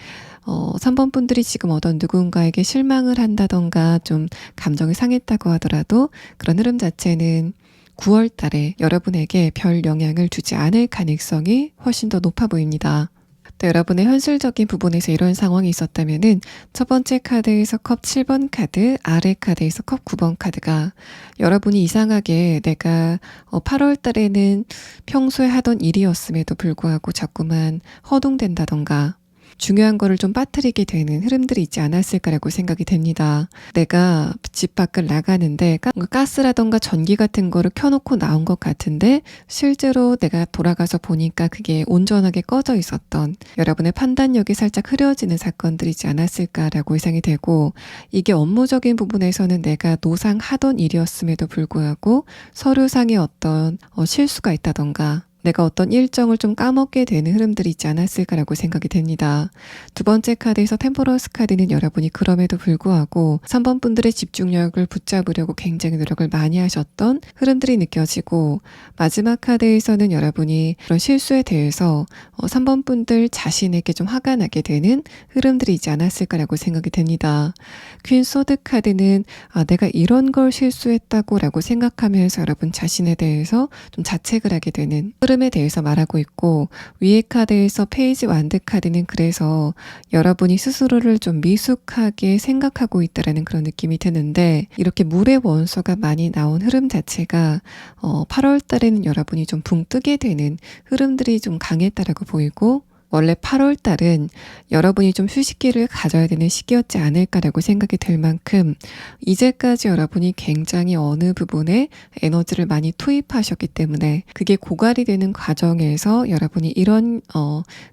3번 분들이 지금 어떤 누군가에게 실망을 한다던가 좀 감정이 상했다고 하더라도 그런 흐름 자체는 9월 달에 여러분에게 별 영향을 주지 않을 가능성이 훨씬 더 높아 보입니다. 또 여러분의 현실적인 부분에서 이런 상황이 있었다면은 첫 번째 카드에서 컵 7번 카드, 아래 카드에서 컵 9번 카드가 여러분이 이상하게 내가 8월 달에는 평소에 하던 일이었음에도 불구하고 자꾸만 허둥댄다던가 중요한 거를 좀 빠뜨리게 되는 흐름들이 있지 않았을까라고 생각이 됩니다. 내가 집 밖을 나가는데 가스라던가 전기 같은 거를 켜놓고 나온 것 같은데 실제로 내가 돌아가서 보니까 그게 온전하게 꺼져 있었던, 여러분의 판단력이 살짝 흐려지는 사건들이지 않았을까라고 예상이 되고, 이게 업무적인 부분에서는 내가 노상하던 일이었음에도 불구하고 서류상의 어떤 실수가 있다던가 내가 어떤 일정을 좀 까먹게 되는 흐름들이 있지 않았을까라고 생각이 됩니다. 두 번째 카드에서 템퍼런스 카드는 여러분이 그럼에도 불구하고 3번 분들의 집중력을 붙잡으려고 굉장히 노력을 많이 하셨던 흐름들이 느껴지고, 마지막 카드에서는 여러분이 그런 실수에 대해서 3번 분들 자신에게 좀 화가 나게 되는 흐름들이 있지 않았을까라고 생각이 됩니다. 퀸 소드 카드는 내가 이런 걸 실수했다고 라고 생각하면서 여러분 자신에 대해서 좀 자책을 하게 되는 흐름에 대해서 말하고 있고, 위에 카드에서 페이지 완드 카드는 그래서 여러분이 스스로를 좀 미숙하게 생각하고 있다라는 그런 느낌이 드는데, 이렇게 물의 원소가 많이 나온 흐름 자체가 8월 달에는 여러분이 좀 붕 뜨게 되는 흐름들이 좀 강했다라고 보이고, 원래 8월 달은 여러분이 좀 휴식기를 가져야 되는 시기였지 않을까라고 생각이 들 만큼 이제까지 여러분이 굉장히 어느 부분에 에너지를 많이 투입하셨기 때문에 그게 고갈이 되는 과정에서 여러분이 이런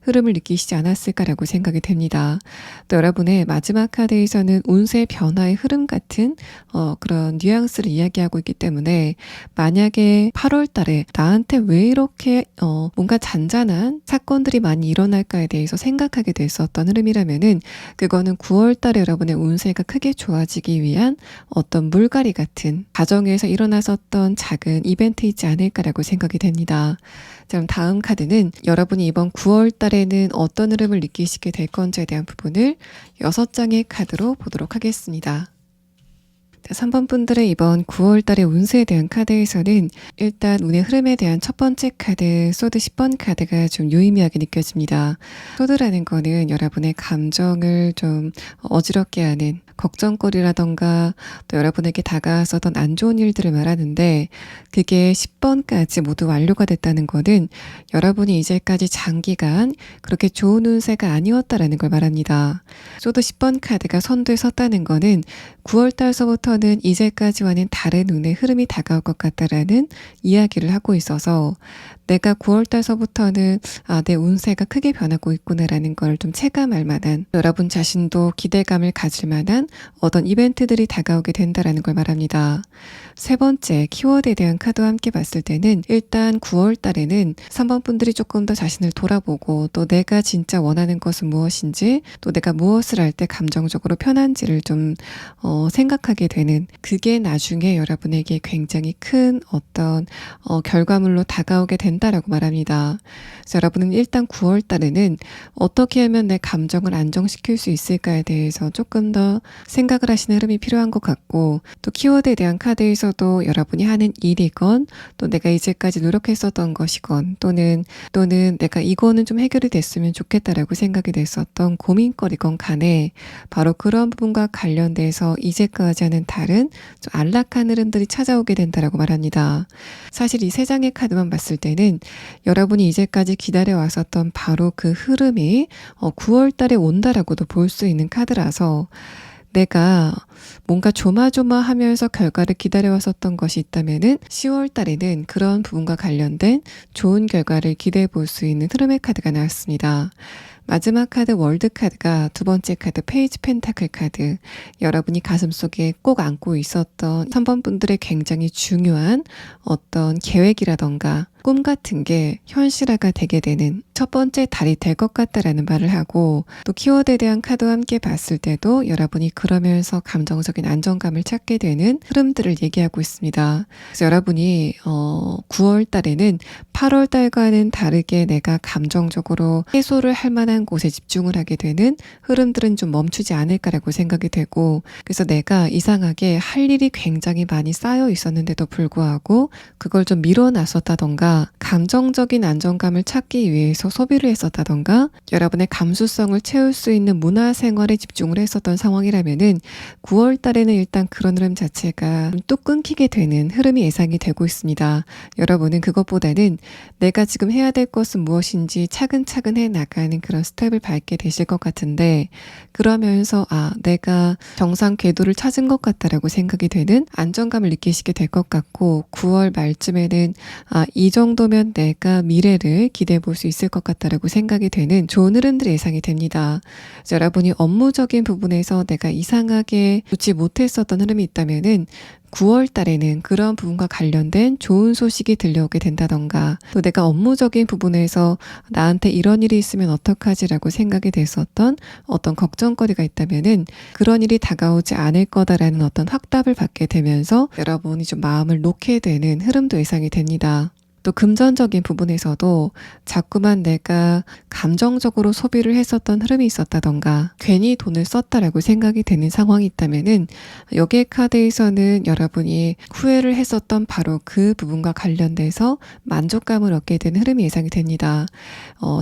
흐름을 느끼시지 않았을까라고 생각이 됩니다. 또 여러분의 마지막 카드에서는 운세 변화의 흐름 같은 그런 뉘앙스를 이야기하고 있기 때문에, 만약에 8월 달에 나한테 왜 이렇게 뭔가 잔잔한 사건들이 많이 일어날까에 대해서 생각하게 됐었던 흐름이라면은 그거는 9월 달에 여러분의 운세가 크게 좋아지기 위한 어떤 물갈이 같은 과정에서 일어났었던 작은 이벤트이지 않을까라고 생각이 됩니다. 자, 그럼 다음 카드는 여러분이 이번 9월 달에는 어떤 흐름을 느끼시게 될 건지에 대한 부분을 6장의 카드로 보도록 하겠습니다. 3번 분들의 이번 9월 달의 운세에 대한 카드에서는 일단 운의 흐름에 대한 첫 번째 카드, 소드 10번 카드가 좀 유의미하게 느껴집니다. 소드라는 거는 여러분의 감정을 좀 어지럽게 하는 걱정거리라던가 또 여러분에게 다가왔었던 안 좋은 일들을 말하는데, 그게 10번까지 모두 완료가 됐다는 거는 여러분이 이제까지 장기간 그렇게 좋은 운세가 아니었다라는 걸 말합니다. 소드 10번 카드가 선두에 섰다는 거는 9월 달서부터는 이제까지와는 다른 운의 흐름이 다가올 것 같다라는 이야기를 하고 있어서, 내가 9월 달서부터는 내 운세가 크게 변하고 있구나라는 걸 좀 체감할 만한, 여러분 자신도 기대감을 가질 만한 어떤 이벤트들이 다가오게 된다라는 걸 말합니다. 세 번째 키워드에 대한 카드와 함께 봤을 때는 일단 9월 달에는 3번 분들이 조금 더 자신을 돌아보고, 또 내가 진짜 원하는 것은 무엇인지, 또 내가 무엇을 할 때 감정적으로 편한지를 좀 생각하게 되는, 그게 나중에 여러분에게 굉장히 큰 어떤 결과물로 다가오게 된다라고 말합니다. 그래서 여러분은 일단 9월 달에는 어떻게 하면 내 감정을 안정시킬 수 있을까에 대해서 조금 더 생각을 하시는 흐름이 필요한 것 같고, 또 키워드에 대한 카드에서도 여러분이 하는 일이건 또 내가 이제까지 노력했었던 것이건 또는 내가 이거는 좀 해결이 됐으면 좋겠다라고 생각이 됐었던 고민거리건 간에 바로 그런 부분과 관련돼서 이제까지 하는 다른 좀 안락한 흐름들이 찾아오게 된다라고 말합니다. 사실 이 세 장의 카드만 봤을 때는 여러분이 이제까지 기다려왔었던 바로 그 흐름이 9월 달에 온다라고도 볼 수 있는 카드라서 내가 뭔가 조마조마하면서 결과를 기다려왔었던 것이 있다면은 10월 달에는 그런 부분과 관련된 좋은 결과를 기대해 볼 수 있는 흐름의 카드가 나왔습니다. 마지막 카드 월드 카드가 두 번째 카드 페이지 펜타클 카드, 여러분이 가슴속에 꼭 안고 있었던 3번 분들의 굉장히 중요한 어떤 계획이라던가 꿈 같은 게 현실화가 되게 되는 첫 번째 달이 될 것 같다라는 말을 하고, 또 키워드에 대한 카드와 함께 봤을 때도 여러분이 그러면서 감정적인 안정감을 찾게 되는 흐름들을 얘기하고 있습니다. 그래서 여러분이 9월 달에는 8월 달과는 다르게 내가 감정적으로 해소를 할 만한 곳에 집중을 하게 되는 흐름들은 좀 멈추지 않을까라고 생각이 되고, 그래서 내가 이상하게 할 일이 굉장히 많이 쌓여 있었는데도 불구하고 그걸 좀 밀어놨었다던가, 감정적인 안정감을 찾기 위해서 소비를 했었다던가, 여러분의 감수성을 채울 수 있는 문화생활에 집중을 했었던 상황이라면은 9월 달에는 일단 그런 흐름 자체가 뚝 끊기게 되는 흐름이 예상이 되고 있습니다. 여러분은 그것보다는 내가 지금 해야 될 것은 무엇인지 차근차근 해 나가는 그런 스텝을 밟게 되실 것 같은데, 그러면서 내가 정상 궤도를 찾은 것 같다라고 생각이 되는 안정감을 느끼시게 될 것 같고, 9월 말쯤에는 이 정도면 내가 미래를 기대해 볼 수 있을 것 같다라고 생각이 되는 좋은 흐름들이 예상이 됩니다. 여러분이 업무적인 부분에서 내가 이상하게 좋지 못했었던 흐름이 있다면은 9월 달에는 그런 부분과 관련된 좋은 소식이 들려오게 된다던가, 또 내가 업무적인 부분에서 나한테 이런 일이 있으면 어떡하지라고 생각이 됐었던 어떤 걱정거리가 있다면은 그런 일이 다가오지 않을 거다라는 어떤 확답을 받게 되면서 여러분이 좀 마음을 놓게 되는 흐름도 예상이 됩니다. 또 금전적인 부분에서도 자꾸만 내가 감정적으로 소비를 했었던 흐름이 있었다던가 괜히 돈을 썼다라고 생각이 되는 상황이 있다면은 여기에 카드에서는 여러분이 후회를 했었던 바로 그 부분과 관련돼서 만족감을 얻게 되는 흐름이 예상이 됩니다.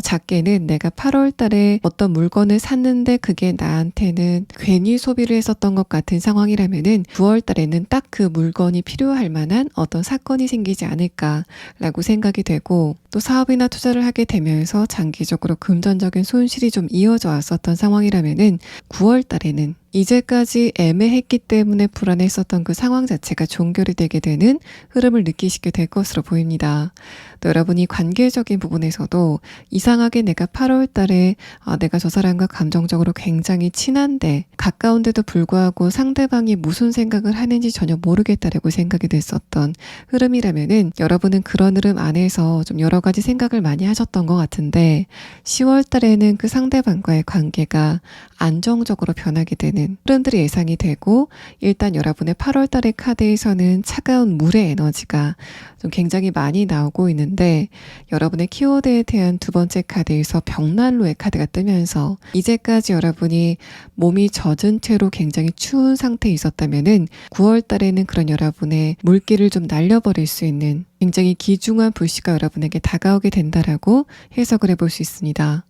작게는 내가 8월 달에 어떤 물건을 샀는데 그게 나한테는 괜히 소비를 했었던 것 같은 상황이라면은 9월 달에는 딱 그 물건이 필요할 만한 어떤 사건이 생기지 않을까라고 생각이 되고, 또 사업이나 투자를 하게 되면서 장기적으로 금전적인 손실이 좀 이어져 왔었던 상황이라면은 9월 달에는 이제까지 애매했기 때문에 불안했었던 그 상황 자체가 종결이 되게 되는 흐름을 느끼시게 될 것으로 보입니다. 또 여러분이 관계적인 부분에서도 이상하게 내가 8월 달에 내가 저 사람과 감정적으로 굉장히 친한데 가까운데도 불구하고 상대방이 무슨 생각을 하는지 전혀 모르겠다라고 생각이 됐었던 흐름이라면은 여러분은 그런 흐름 안에서 좀 여러 가지 생각을 많이 하셨던 것 같은데 10월 달에는 그 상대방과의 관계가 안정적으로 변하게 되는 흐름들이 예상이 되고, 일단 여러분의 8월 달의 카드에서는 차가운 물의 에너지가 좀 굉장히 많이 나오고 있는데, 여러분의 키워드에 대한 두 번째 카드에서 벽난로의 카드가 뜨면서 이제까지 여러분이 몸이 젖은 채로 굉장히 추운 상태에 있었다면은 9월 달에는 그런 여러분의 물기를 좀 날려버릴 수 있는 굉장히 귀중한 불씨가 여러분에게 다가오게 된다라고 해석을 해볼 수 있습니다.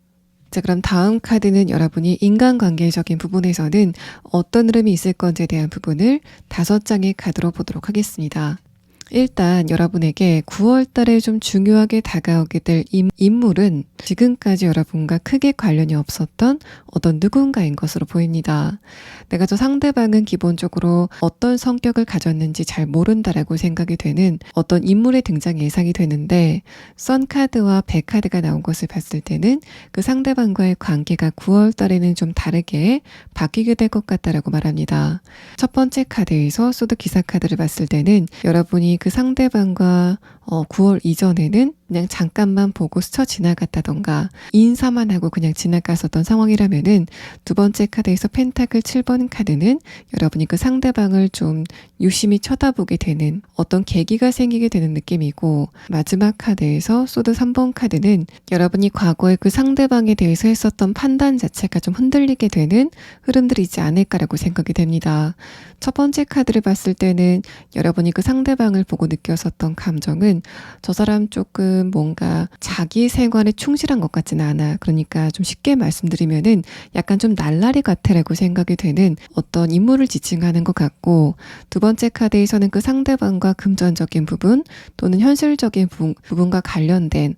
자, 그럼 다음 카드는 여러분이 인간관계적인 부분에서는 어떤 흐름이 있을 건지에 대한 부분을 5장의 카드로 보도록 하겠습니다. 일단 여러분에게 9월 달에 좀 중요하게 다가오게 될 인물은 지금까지 여러분과 크게 관련이 없었던 어떤 누군가인 것으로 보입니다. 내가 저 상대방은 기본적으로 어떤 성격을 가졌는지 잘 모른다라고 생각이 되는 어떤 인물의 등장이 예상이 되는데, 선카드와 백카드가 나온 것을 봤을 때는 그 상대방과의 관계가 9월 달에는 좀 다르게 바뀌게 될 것 같다라고 말합니다. 첫 번째 카드에서 소드 기사 카드를 봤을 때는 여러분이 그 상대방과 9월 이전에는 그냥 잠깐만 보고 스쳐 지나갔다던가 인사만 하고 그냥 지나갔었던 상황이라면은 두 번째 카드에서 펜타클 7번 카드는 여러분이 그 상대방을 좀 유심히 쳐다보게 되는 어떤 계기가 생기게 되는 느낌이고, 마지막 카드에서 소드 3번 카드는 여러분이 과거에 그 상대방에 대해서 했었던 판단 자체가 좀 흔들리게 되는 흐름들이 있지 않을까라고 생각이 됩니다. 첫 번째 카드를 봤을 때는 여러분이 그 상대방을 보고 느꼈었던 감정은 저 사람 조금 뭔가 자기 생활에 충실한 것 같지는 않아. 그러니까 좀 쉽게 말씀드리면은 약간 좀 날라리 같아라고 생각이 되는 어떤 인물을 지칭하는 것 같고, 두 번째 카드에서는 그 상대방과 금전적인 부분 또는 현실적인 부분과 관련된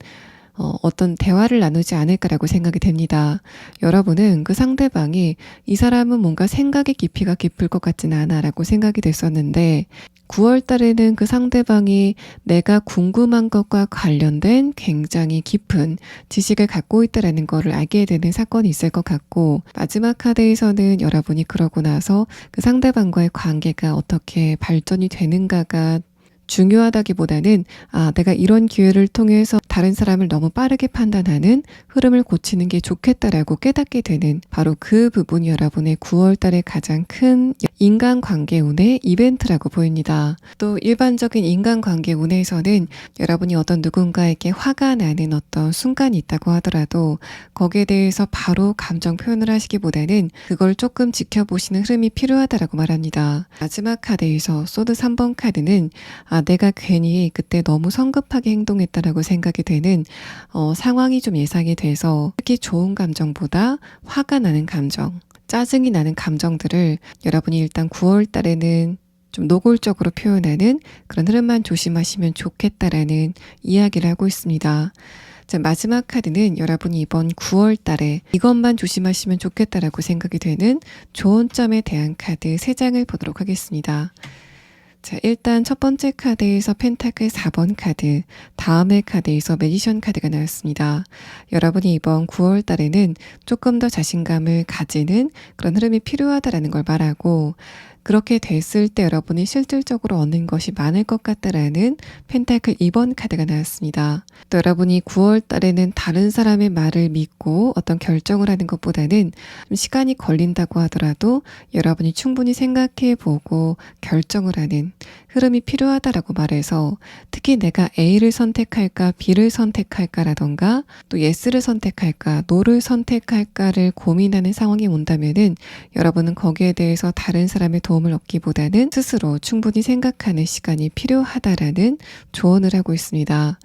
어떤 대화를 나누지 않을까라고 생각이 됩니다. 여러분은 그 상대방이 이 사람은 뭔가 생각의 깊이가 깊을 것 같지는 않아라고 생각이 됐었는데, 9월 달에는 그 상대방이 내가 궁금한 것과 관련된 굉장히 깊은 지식을 갖고 있다라는 거를 알게 되는 사건이 있을 것 같고, 마지막 카드에서는 여러분이 그러고 나서 그 상대방과의 관계가 어떻게 발전이 되는가가 중요하다기보다는 내가 이런 기회를 통해서 다른 사람을 너무 빠르게 판단하는 흐름을 고치는 게 좋겠다라고 깨닫게 되는 바로 그 부분이 여러분의 9월 달에 가장 큰 인간관계 운의 이벤트라고 보입니다. 또 일반적인 인간관계 운에서는 여러분이 어떤 누군가에게 화가 나는 어떤 순간이 있다고 하더라도 거기에 대해서 바로 감정 표현을 하시기보다는 그걸 조금 지켜보시는 흐름이 필요하다라고 말합니다. 마지막 카드에서 소드 3번 카드는 내가 괜히 그때 너무 성급하게 행동했다라고 생각이 되는 상황이 좀 예상이 돼서, 특히 좋은 감정보다 화가 나는 감정, 짜증이 나는 감정들을 여러분이 일단 9월 달에는 좀 노골적으로 표현하는 그런 흐름만 조심하시면 좋겠다라는 이야기를 하고 있습니다. 자, 마지막 카드는 여러분이 이번 9월 달에 이것만 조심하시면 좋겠다라고 생각이 되는 좋은 점에 대한 카드 3장을 보도록 하겠습니다. 자, 일단 첫 번째 카드에서 펜타클 4번 카드, 다음의 카드에서 매지션 카드가 나왔습니다. 여러분이 이번 9월 달에는 조금 더 자신감을 가지는 그런 흐름이 필요하다라는 걸 말하고, 그렇게 됐을 때 여러분이 실질적으로 얻는 것이 많을 것 같다라는 펜타클 2번 카드가 나왔습니다. 또 여러분이 9월 달에는 다른 사람의 말을 믿고 어떤 결정을 하는 것보다는 좀 시간이 걸린다고 하더라도 여러분이 충분히 생각해보고 결정을 하는 흐름이 필요하다라고 말해서, 특히 내가 A를 선택할까 B를 선택할까라던가 또 Yes를 선택할까 No를 선택할까를 고민하는 상황이 온다면은 여러분은 거기에 대해서 다른 사람의 도움을 얻기보다는 스스로 충분히 생각하는 시간이 필요하다라는 조언을 하고 있습니다.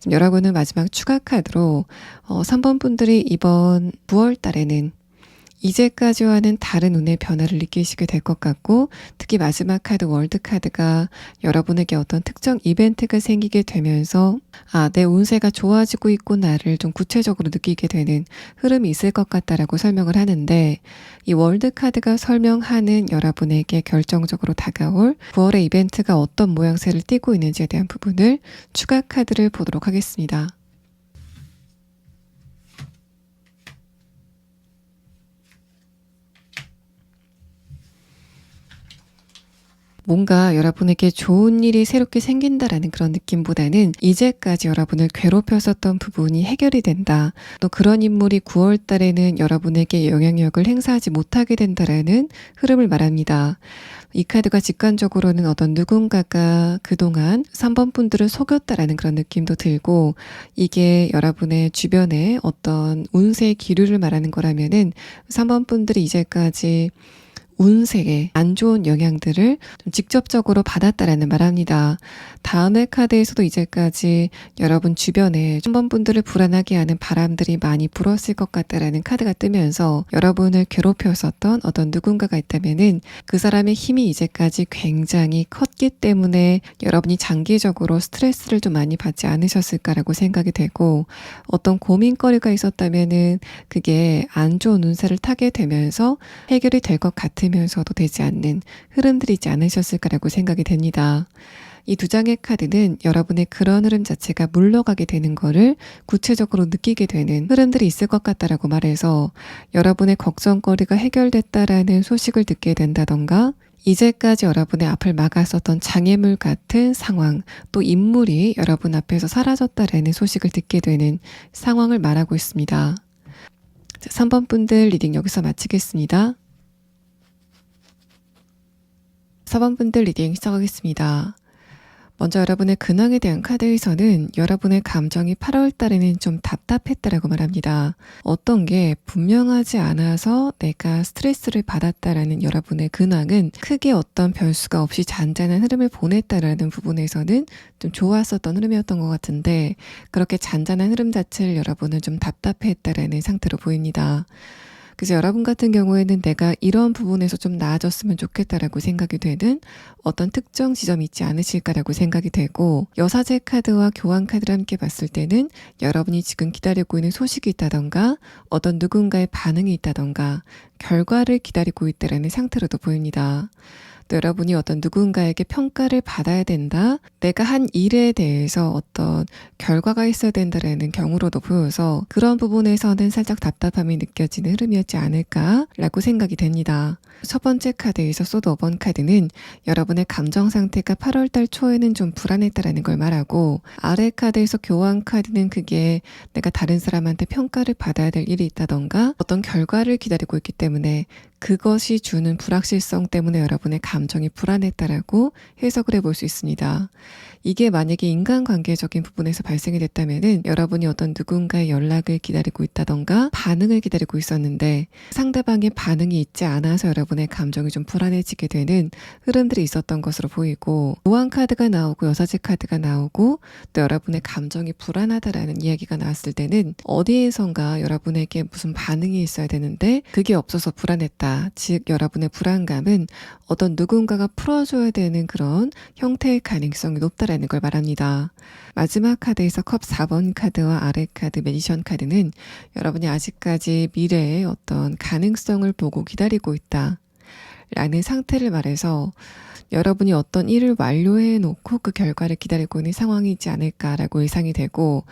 여러분은 마지막 추가 카드로 3번 분들이 이번 9월 달에는 이제까지와는 다른 운의 변화를 느끼시게 될 것 같고, 특히 마지막 카드 월드 카드가 여러분에게 어떤 특정 이벤트가 생기게 되면서 내 운세가 좋아지고 있구나를 좀 구체적으로 느끼게 되는 흐름이 있을 것 같다라고 설명을 하는데, 이 월드 카드가 설명하는 여러분에게 결정적으로 다가올 9월의 이벤트가 어떤 모양새를 띠고 있는지에 대한 부분을 추가 카드를 보도록 하겠습니다. 뭔가 여러분에게 좋은 일이 새롭게 생긴다라는 그런 느낌보다는 이제까지 여러분을 괴롭혔었던 부분이 해결이 된다. 또 그런 인물이 9월 달에는 여러분에게 영향력을 행사하지 못하게 된다라는 흐름을 말합니다. 이 카드가 직관적으로는 어떤 누군가가 그동안 3번 분들을 속였다라는 그런 느낌도 들고, 이게 여러분의 주변에 어떤 운세의 기류를 말하는 거라면은 3번 분들이 이제까지 운세에 안 좋은 영향들을 좀 직접적으로 받았다라는 말합니다. 다음의 카드에서도 이제까지 여러분 주변에 3번 분들을 불안하게 하는 바람들이 많이 불었을 것 같다라는 카드가 뜨면서, 여러분을 괴롭혔었던 어떤 누군가가 있다면은 그 사람의 힘이 이제까지 굉장히 컸기 때문에 여러분이 장기적으로 스트레스를 좀 많이 받지 않으셨을까라고 생각이 되고, 어떤 고민거리가 있었다면은 그게 안 좋은 운세를 타게 되면서 해결이 될 것 같으면 면서도 되지 않는 흐름들이 있지 않으셨을까라고 생각이 됩니다. 이 두 장의 카드는 여러분의 그런 흐름 자체가 물러가게 되는 거를 구체적으로 느끼게 되는 흐름들이 있을 것 같다라고 말해서, 여러분의 걱정거리가 해결됐다라는 소식을 듣게 된다던가 이제까지 여러분의 앞을 막았었던 장애물 같은 상황, 또 인물이 여러분 앞에서 사라졌다라는 소식을 듣게 되는 상황을 말하고 있습니다. 3번 분들 리딩 여기서 마치겠습니다. 4번 분들 리딩 시작하겠습니다. 먼저 여러분의 근황에 대한 카드에서는 여러분의 감정이 8월 달에는 좀 답답했다라고 말합니다. 어떤 게 분명하지 않아서 내가 스트레스를 받았다라는 여러분의 근황은 크게 어떤 변수가 없이 잔잔한 흐름을 보냈다라는 부분에서는 좀 좋았었던 흐름이었던 것 같은데, 그렇게 잔잔한 흐름 자체를 여러분은 좀 답답했다라는 상태로 보입니다. 그래서 여러분 같은 경우에는 내가 이런 부분에서 좀 나아졌으면 좋겠다라고 생각이 되는 어떤 특정 지점이 있지 않으실까라고 생각이 되고, 여사제 카드와 교환 카드를 함께 봤을 때는 여러분이 지금 기다리고 있는 소식이 있다던가 어떤 누군가의 반응이 있다던가 결과를 기다리고 있다라는 상태로도 보입니다. 또 여러분이 어떤 누군가에게 평가를 받아야 된다, 내가 한 일에 대해서 어떤 결과가 있어야 된다라는 경우로도 보여서 그런 부분에서는 살짝 답답함이 느껴지는 흐름이었지 않을까라고 생각이 됩니다. 첫 번째 카드에서 소드 5번 카드는 여러분의 감정 상태가 8월달 초에는 좀 불안했다라는 걸 말하고, 아래 카드에서 교환 카드는 그게 내가 다른 사람한테 평가를 받아야 될 일이 있다던가 어떤 결과를 기다리고 있기 때문에 그것이 주는 불확실성 때문에 여러분의 감정이 불안했다라고 해석을 해볼 수 있습니다. 이게 만약에 인간관계적인 부분에서 발생이 됐다면은 여러분이 어떤 누군가의 연락을 기다리고 있다던가 반응을 기다리고 있었는데 상대방의 반응이 있지 않아서 여러분의 감정이 좀 불안해지게 되는 흐름들이 있었던 것으로 보이고, 교환 카드가 나오고 여사제 카드가 나오고 또 여러분의 감정이 불안하다라는 이야기가 나왔을 때는 어디에선가 여러분에게 무슨 반응이 있어야 되는데 그게 없어서 불안했다. 즉 여러분의 불안감은 어떤 누군가가 풀어줘야 되는 그런 형태의 가능성이 높다라는 걸 말합니다. 마지막 카드에서 컵 4번 카드와 아래 카드 매지션 카드는 여러분이 아직까지 미래의 어떤 가능성을 보고 기다리고 있다 라는 상태를 말해서 여러분이 어떤 일을 완료해 놓고 그 결과를 기다리고 있는 상황이 있지 않을까라고 예상이 되고,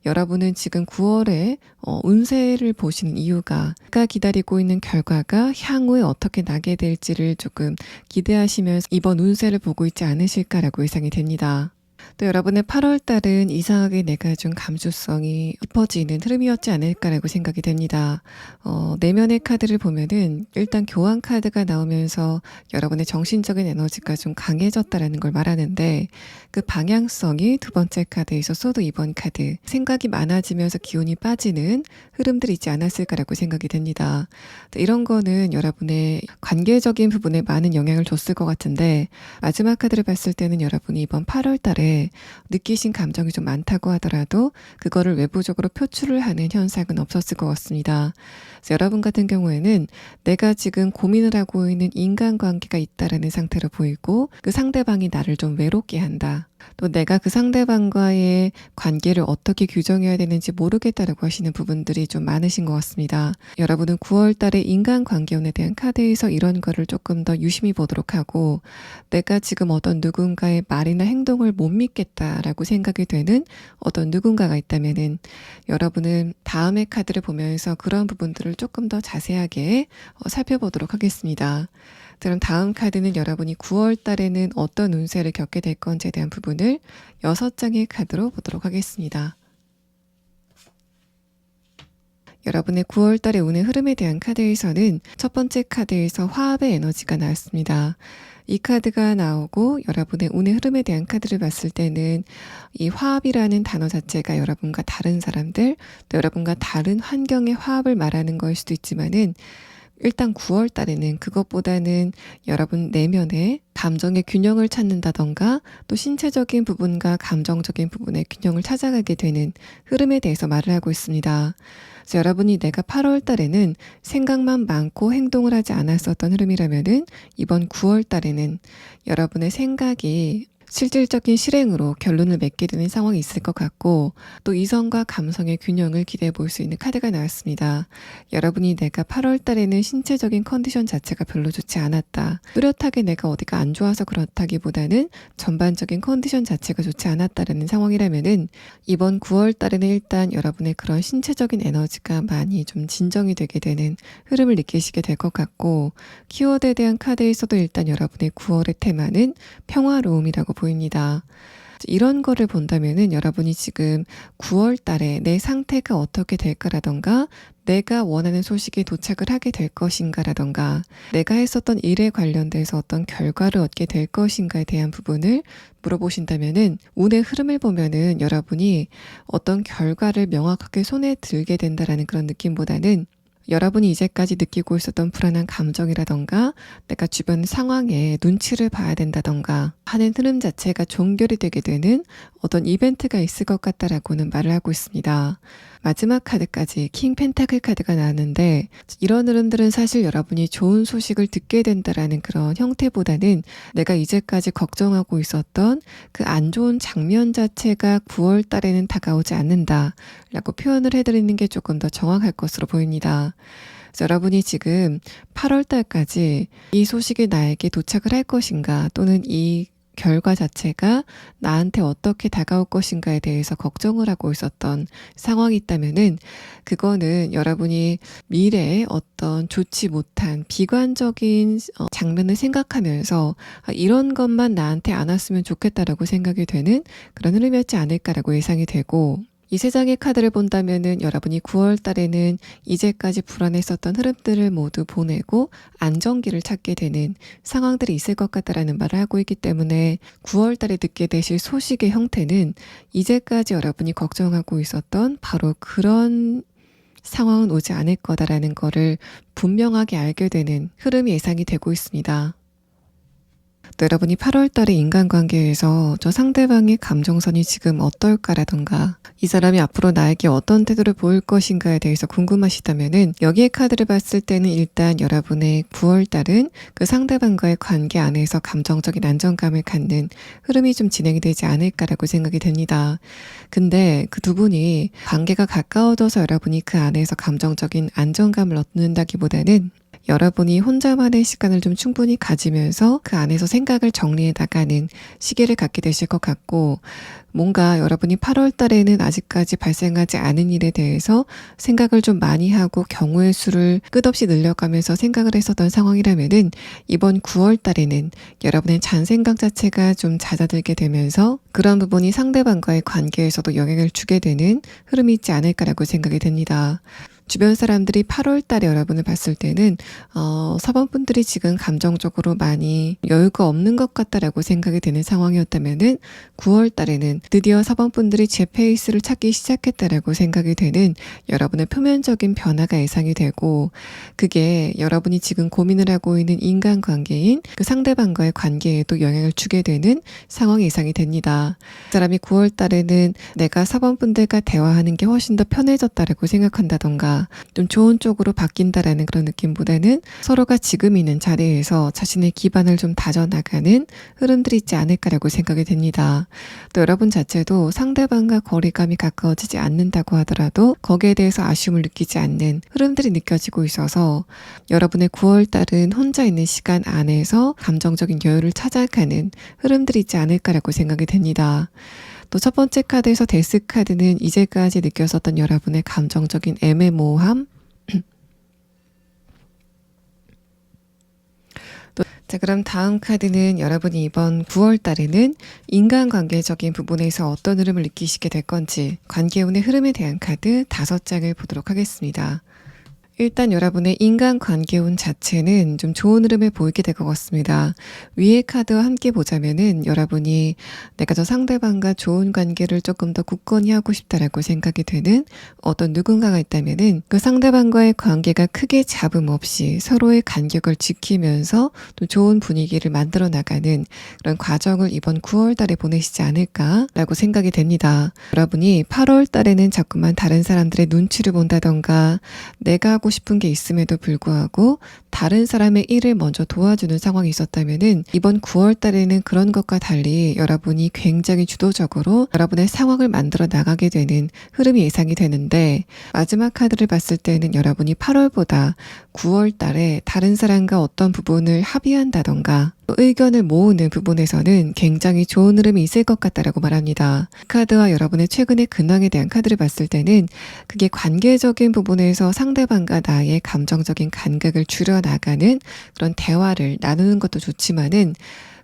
여러분은 지금 9월에 운세를 보시는 이유가 내가 기다리고 있는 결과가 향후에 어떻게 나게 될지를 조금 기대하시면서 이번 운세를 보고 있지 않으실까라고 예상이 됩니다. 또 여러분의 8월달은 이상하게 내가 좀 감수성이 깊어지는 흐름이었지 않을까라고 생각이 됩니다. 내면의 카드를 보면은 일단 교환 카드가 나오면서 여러분의 정신적인 에너지가 좀 강해졌다라는 걸 말하는데, 그 방향성이 두 번째 카드에서 소드 2번 카드, 생각이 많아지면서 기운이 빠지는 흐름들이 있지 않았을까라고 생각이 됩니다. 이런 거는 여러분의 관계적인 부분에 많은 영향을 줬을 것 같은데, 마지막 카드를 봤을 때는 여러분이 이번 8월달에 느끼신 감정이 좀 많다고 하더라도 그거를 외부적으로 표출을 하는 현상은 없었을 것 같습니다. 그래서 여러분 같은 경우에는 내가 지금 고민을 하고 있는 인간관계가 있다라는 상태로 보이고, 그 상대방이 나를 좀 외롭게 한다, 또 내가 그 상대방과의 관계를 어떻게 규정해야 되는지 모르겠다라고 하시는 부분들이 좀 많으신 것 같습니다. 여러분은 9월 달에 인간관계운에 대한 카드에서 이런 거를 조금 더 유심히 보도록 하고, 내가 지금 어떤 누군가의 말이나 행동을 못 믿겠다라고 생각이 되는 어떤 누군가가 있다면은 여러분은 다음의 카드를 보면서 그런 부분들을 조금 더 자세하게 살펴보도록 하겠습니다. 그럼 다음 카드는 여러분이 9월 달에는 어떤 운세를 겪게 될 건지에 대한 부분을 6장의 카드로 보도록 하겠습니다. 여러분의 9월 달의 운의 흐름에 대한 카드에서는 첫 번째 카드에서 화합의 에너지가 나왔습니다. 이 카드가 나오고 여러분의 운의 흐름에 대한 카드를 봤을 때는 이 화합이라는 단어 자체가 여러분과 다른 사람들, 또 여러분과 다른 환경의 화합을 말하는 걸 수도 있지만은, 일단 9월 달에는 그것보다는 여러분 내면의 감정의 균형을 찾는다던가 또 신체적인 부분과 감정적인 부분의 균형을 찾아가게 되는 흐름에 대해서 말을 하고 있습니다. 그래서 여러분이 내가 8월 달에는 생각만 많고 행동을 하지 않았었던 흐름이라면은 이번 9월 달에는 여러분의 생각이 실질적인 실행으로 결론을 맺게 되는 상황이 있을 것 같고, 또 이성과 감성의 균형을 기대해 볼 수 있는 카드가 나왔습니다. 여러분이 내가 8월 달에는 신체적인 컨디션 자체가 별로 좋지 않았다. 뚜렷하게 내가 어디가 안 좋아서 그렇다기보다는 전반적인 컨디션 자체가 좋지 않았다라는 상황이라면은 이번 9월 달에는 일단 여러분의 그런 신체적인 에너지가 많이 좀 진정이 되게 되는 흐름을 느끼시게 될 것 같고, 키워드에 대한 카드에서도 일단 여러분의 9월의 테마는 평화로움이라고 보입니다. 이런 거를 본다면은 여러분이 지금 9월 달에 내 상태가 어떻게 될까라던가, 내가 원하는 소식이 도착을 하게 될 것인가라던가, 내가 했었던 일에 관련돼서 어떤 결과를 얻게 될 것인가에 대한 부분을 물어보신다면은, 운의 흐름을 보면은 여러분이 어떤 결과를 명확하게 손에 들게 된다라는 그런 느낌보다는 여러분이 이제까지 느끼고 있었던 불안한 감정이라던가, 내가 주변 상황에 눈치를 봐야 된다던가 하는 흐름 자체가 종결이 되게 되는 어떤 이벤트가 있을 것 같다라고는 말을 하고 있습니다. 마지막 카드까지 킹 펜타클 카드가 나왔는데, 이런 흐름들은 사실 여러분이 좋은 소식을 듣게 된다라는 그런 형태보다는 내가 이제까지 걱정하고 있었던 그 안 좋은 장면 자체가 9월 달에는 다가오지 않는다 라고 표현을 해드리는 게 조금 더 정확할 것으로 보입니다. 그래서 여러분이 지금 8월 달까지 이 소식이 나에게 도착을 할 것인가, 또는 이 결과 자체가 나한테 어떻게 다가올 것인가에 대해서 걱정을 하고 있었던 상황이 있다면은, 그거는 여러분이 미래에 어떤 좋지 못한 비관적인 장면을 생각하면서 이런 것만 나한테 안 왔으면 좋겠다라고 생각이 되는 그런 흐름이었지 않을까라고 예상이 되고, 이 세 장의 카드를 본다면은 여러분이 9월 달에는 이제까지 불안했었던 흐름들을 모두 보내고 안정기를 찾게 되는 상황들이 있을 것 같다라는 말을 하고 있기 때문에, 9월 달에 듣게 되실 소식의 형태는 이제까지 여러분이 걱정하고 있었던 바로 그런 상황은 오지 않을 거다라는 거를 분명하게 알게 되는 흐름이 예상이 되고 있습니다. 또 여러분이 8월 달에 인간관계에서 저 상대방의 감정선이 지금 어떨까라던가, 이 사람이 앞으로 나에게 어떤 태도를 보일 것인가에 대해서 궁금하시다면은, 여기에 카드를 봤을 때는 일단 여러분의 9월 달은 그 상대방과의 관계 안에서 감정적인 안정감을 갖는 흐름이 좀 진행이 되지 않을까라고 생각이 됩니다. 근데 그 두 분이 관계가 가까워져서 여러분이 그 안에서 감정적인 안정감을 얻는다기보다는, 여러분이 혼자만의 시간을 좀 충분히 가지면서 그 안에서 생각을 정리해 나가는 시기를 갖게 되실 것 같고, 뭔가 여러분이 8월 달에는 아직까지 발생하지 않은 일에 대해서 생각을 좀 많이 하고 경우의 수를 끝없이 늘려가면서 생각을 했었던 상황이라면은, 이번 9월 달에는 여러분의 잔생각 자체가 좀 잦아들게 되면서 그런 부분이 상대방과의 관계에서도 영향을 주게 되는 흐름이 있지 않을까라고 생각이 됩니다. 주변 사람들이 8월 달에 여러분을 봤을 때는 서방분들이 지금 감정적으로 많이 여유가 없는 것 같다라고 생각이 되는 상황이었다면은, 9월 달에는 드디어 서방분들이 제 페이스를 찾기 시작했다라고 생각이 되는 여러분의 표면적인 변화가 예상이 되고, 그게 여러분이 지금 고민을 하고 있는 인간관계인 그 상대방과의 관계에도 영향을 주게 되는 상황이 예상이 됩니다. 그 사람이 9월 달에는 내가 서방분들과 대화하는 게 훨씬 더 편해졌다라고 생각한다던가, 좀 좋은 쪽으로 바뀐다라는 그런 느낌보다는 서로가 지금 있는 자리에서 자신의 기반을 좀 다져나가는 흐름들이 있지 않을까라고 생각이 됩니다. 또 여러분 자체도 상대방과 거리감이 가까워지지 않는다고 하더라도 거기에 대해서 아쉬움을 느끼지 않는 흐름들이 느껴지고 있어서, 여러분의 9월 달은 혼자 있는 시간 안에서 감정적인 여유를 찾아가는 흐름들이 있지 않을까라고 생각이 됩니다. 또 첫 번째 카드에서 데스 카드는 이제까지 느꼈었던 여러분의 감정적인 애매모호함, 자, 그럼 다음 카드는 여러분이 이번 9월 달에는 인간관계적인 부분에서 어떤 흐름을 느끼시게 될 건지, 관계운의 흐름에 대한 카드 5장을 보도록 하겠습니다. 일단 여러분의 인간관계운 자체는 좀 좋은 흐름을 보이게 될 것 같습니다. 위의 카드와 함께 보자면은, 여러분이 내가 저 상대방과 좋은 관계를 조금 더 굳건히 하고 싶다라고 생각이 되는 어떤 누군가가 있다면은, 그 상대방과의 관계가 크게 잡음 없이 서로의 간격을 지키면서 또 좋은 분위기를 만들어 나가는 그런 과정을 이번 9월 달에 보내시지 않을까라고 생각이 됩니다. 여러분이 8월 달에는 자꾸만 다른 사람들의 눈치를 본다던가, 내가 하고 싶은 게 있음에도 불구하고 다른 사람의 일을 먼저 도와주는 상황이 있었다면은 이번 9월 달에는 그런 것과 달리 여러분이 굉장히 주도적으로 여러분의 상황을 만들어 나가게 되는 흐름이 예상이 되는데, 마지막 카드를 봤을 때는 여러분이 8월보다 9월 달에 다른 사람과 어떤 부분을 합의한다던가 의견을 모으는 부분에서는 굉장히 좋은 흐름이 있을 것 같다라고 말합니다. 카드와 여러분의 최근의 근황에 대한 카드를 봤을 때는 그게 관계적인 부분에서 상대방과 나의 감정적인 간극을 줄여나가는 그런 대화를 나누는 것도 좋지만은,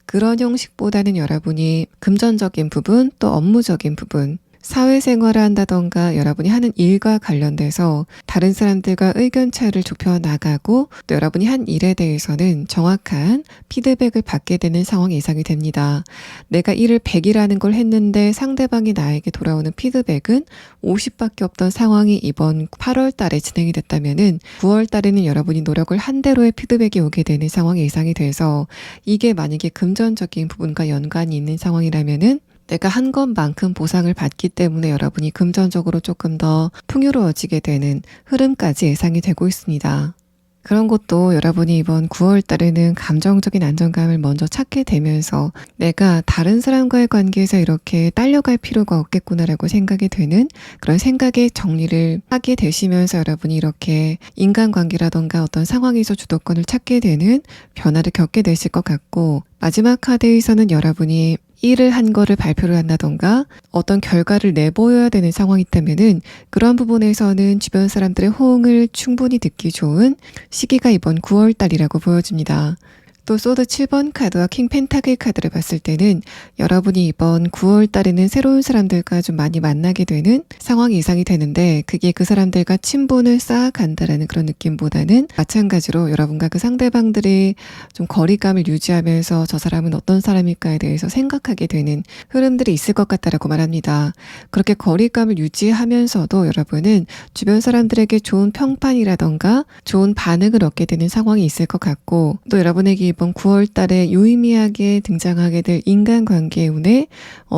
그런 형식보다는 여러분이 금전적인 부분, 또 업무적인 부분, 사회생활을 한다던가 여러분이 하는 일과 관련돼서 다른 사람들과 의견 차이를 좁혀 나가고, 또 여러분이 한 일에 대해서는 정확한 피드백을 받게 되는 상황이 예상이 됩니다. 내가 일을 100이라는 걸 했는데 상대방이 나에게 돌아오는 피드백은 50밖에 없던 상황이 이번 8월 달에 진행이 됐다면은 9월 달에는 여러분이 노력을 한 대로의 피드백이 오게 되는 상황이 예상이 돼서, 이게 만약에 금전적인 부분과 연관이 있는 상황이라면은 내가 한 것만큼 보상을 받기 때문에 여러분이 금전적으로 조금 더 풍요로워지게 되는 흐름까지 예상이 되고 있습니다. 그런 것도 여러분이 이번 9월 달에는 감정적인 안정감을 먼저 찾게 되면서 내가 다른 사람과의 관계에서 이렇게 딸려갈 필요가 없겠구나라고 생각이 되는 그런 생각의 정리를 하게 되시면서 여러분이 이렇게 인간관계라던가 어떤 상황에서 주도권을 찾게 되는 변화를 겪게 되실 것 같고, 마지막 카드에서는 여러분이 일을 한 거를 발표를 한다던가 어떤 결과를 내보여야 되는 상황이 있다면은 그런 부분에서는 주변 사람들의 호응을 충분히 듣기 좋은 시기가 이번 9월 달이라고 보여집니다. 또 소드 7번 카드와 킹 펜타클 카드를 봤을 때는 여러분이 이번 9월 달에는 새로운 사람들과 좀 많이 만나게 되는 상황이 예상이 되는데, 그게 그 사람들과 친분을 쌓아간다라는 그런 느낌보다는 마찬가지로 여러분과 그 상대방들의 좀 거리감을 유지하면서 저 사람은 어떤 사람일까에 대해서 생각하게 되는 흐름들이 있을 것 같다라고 말합니다. 그렇게 거리감을 유지하면서도 여러분은 주변 사람들에게 좋은 평판이라던가 좋은 반응을 얻게 되는 상황이 있을 것 같고, 또 여러분에게 이번 9월 달에 유의미하게 등장하게 될 인간관계의 운에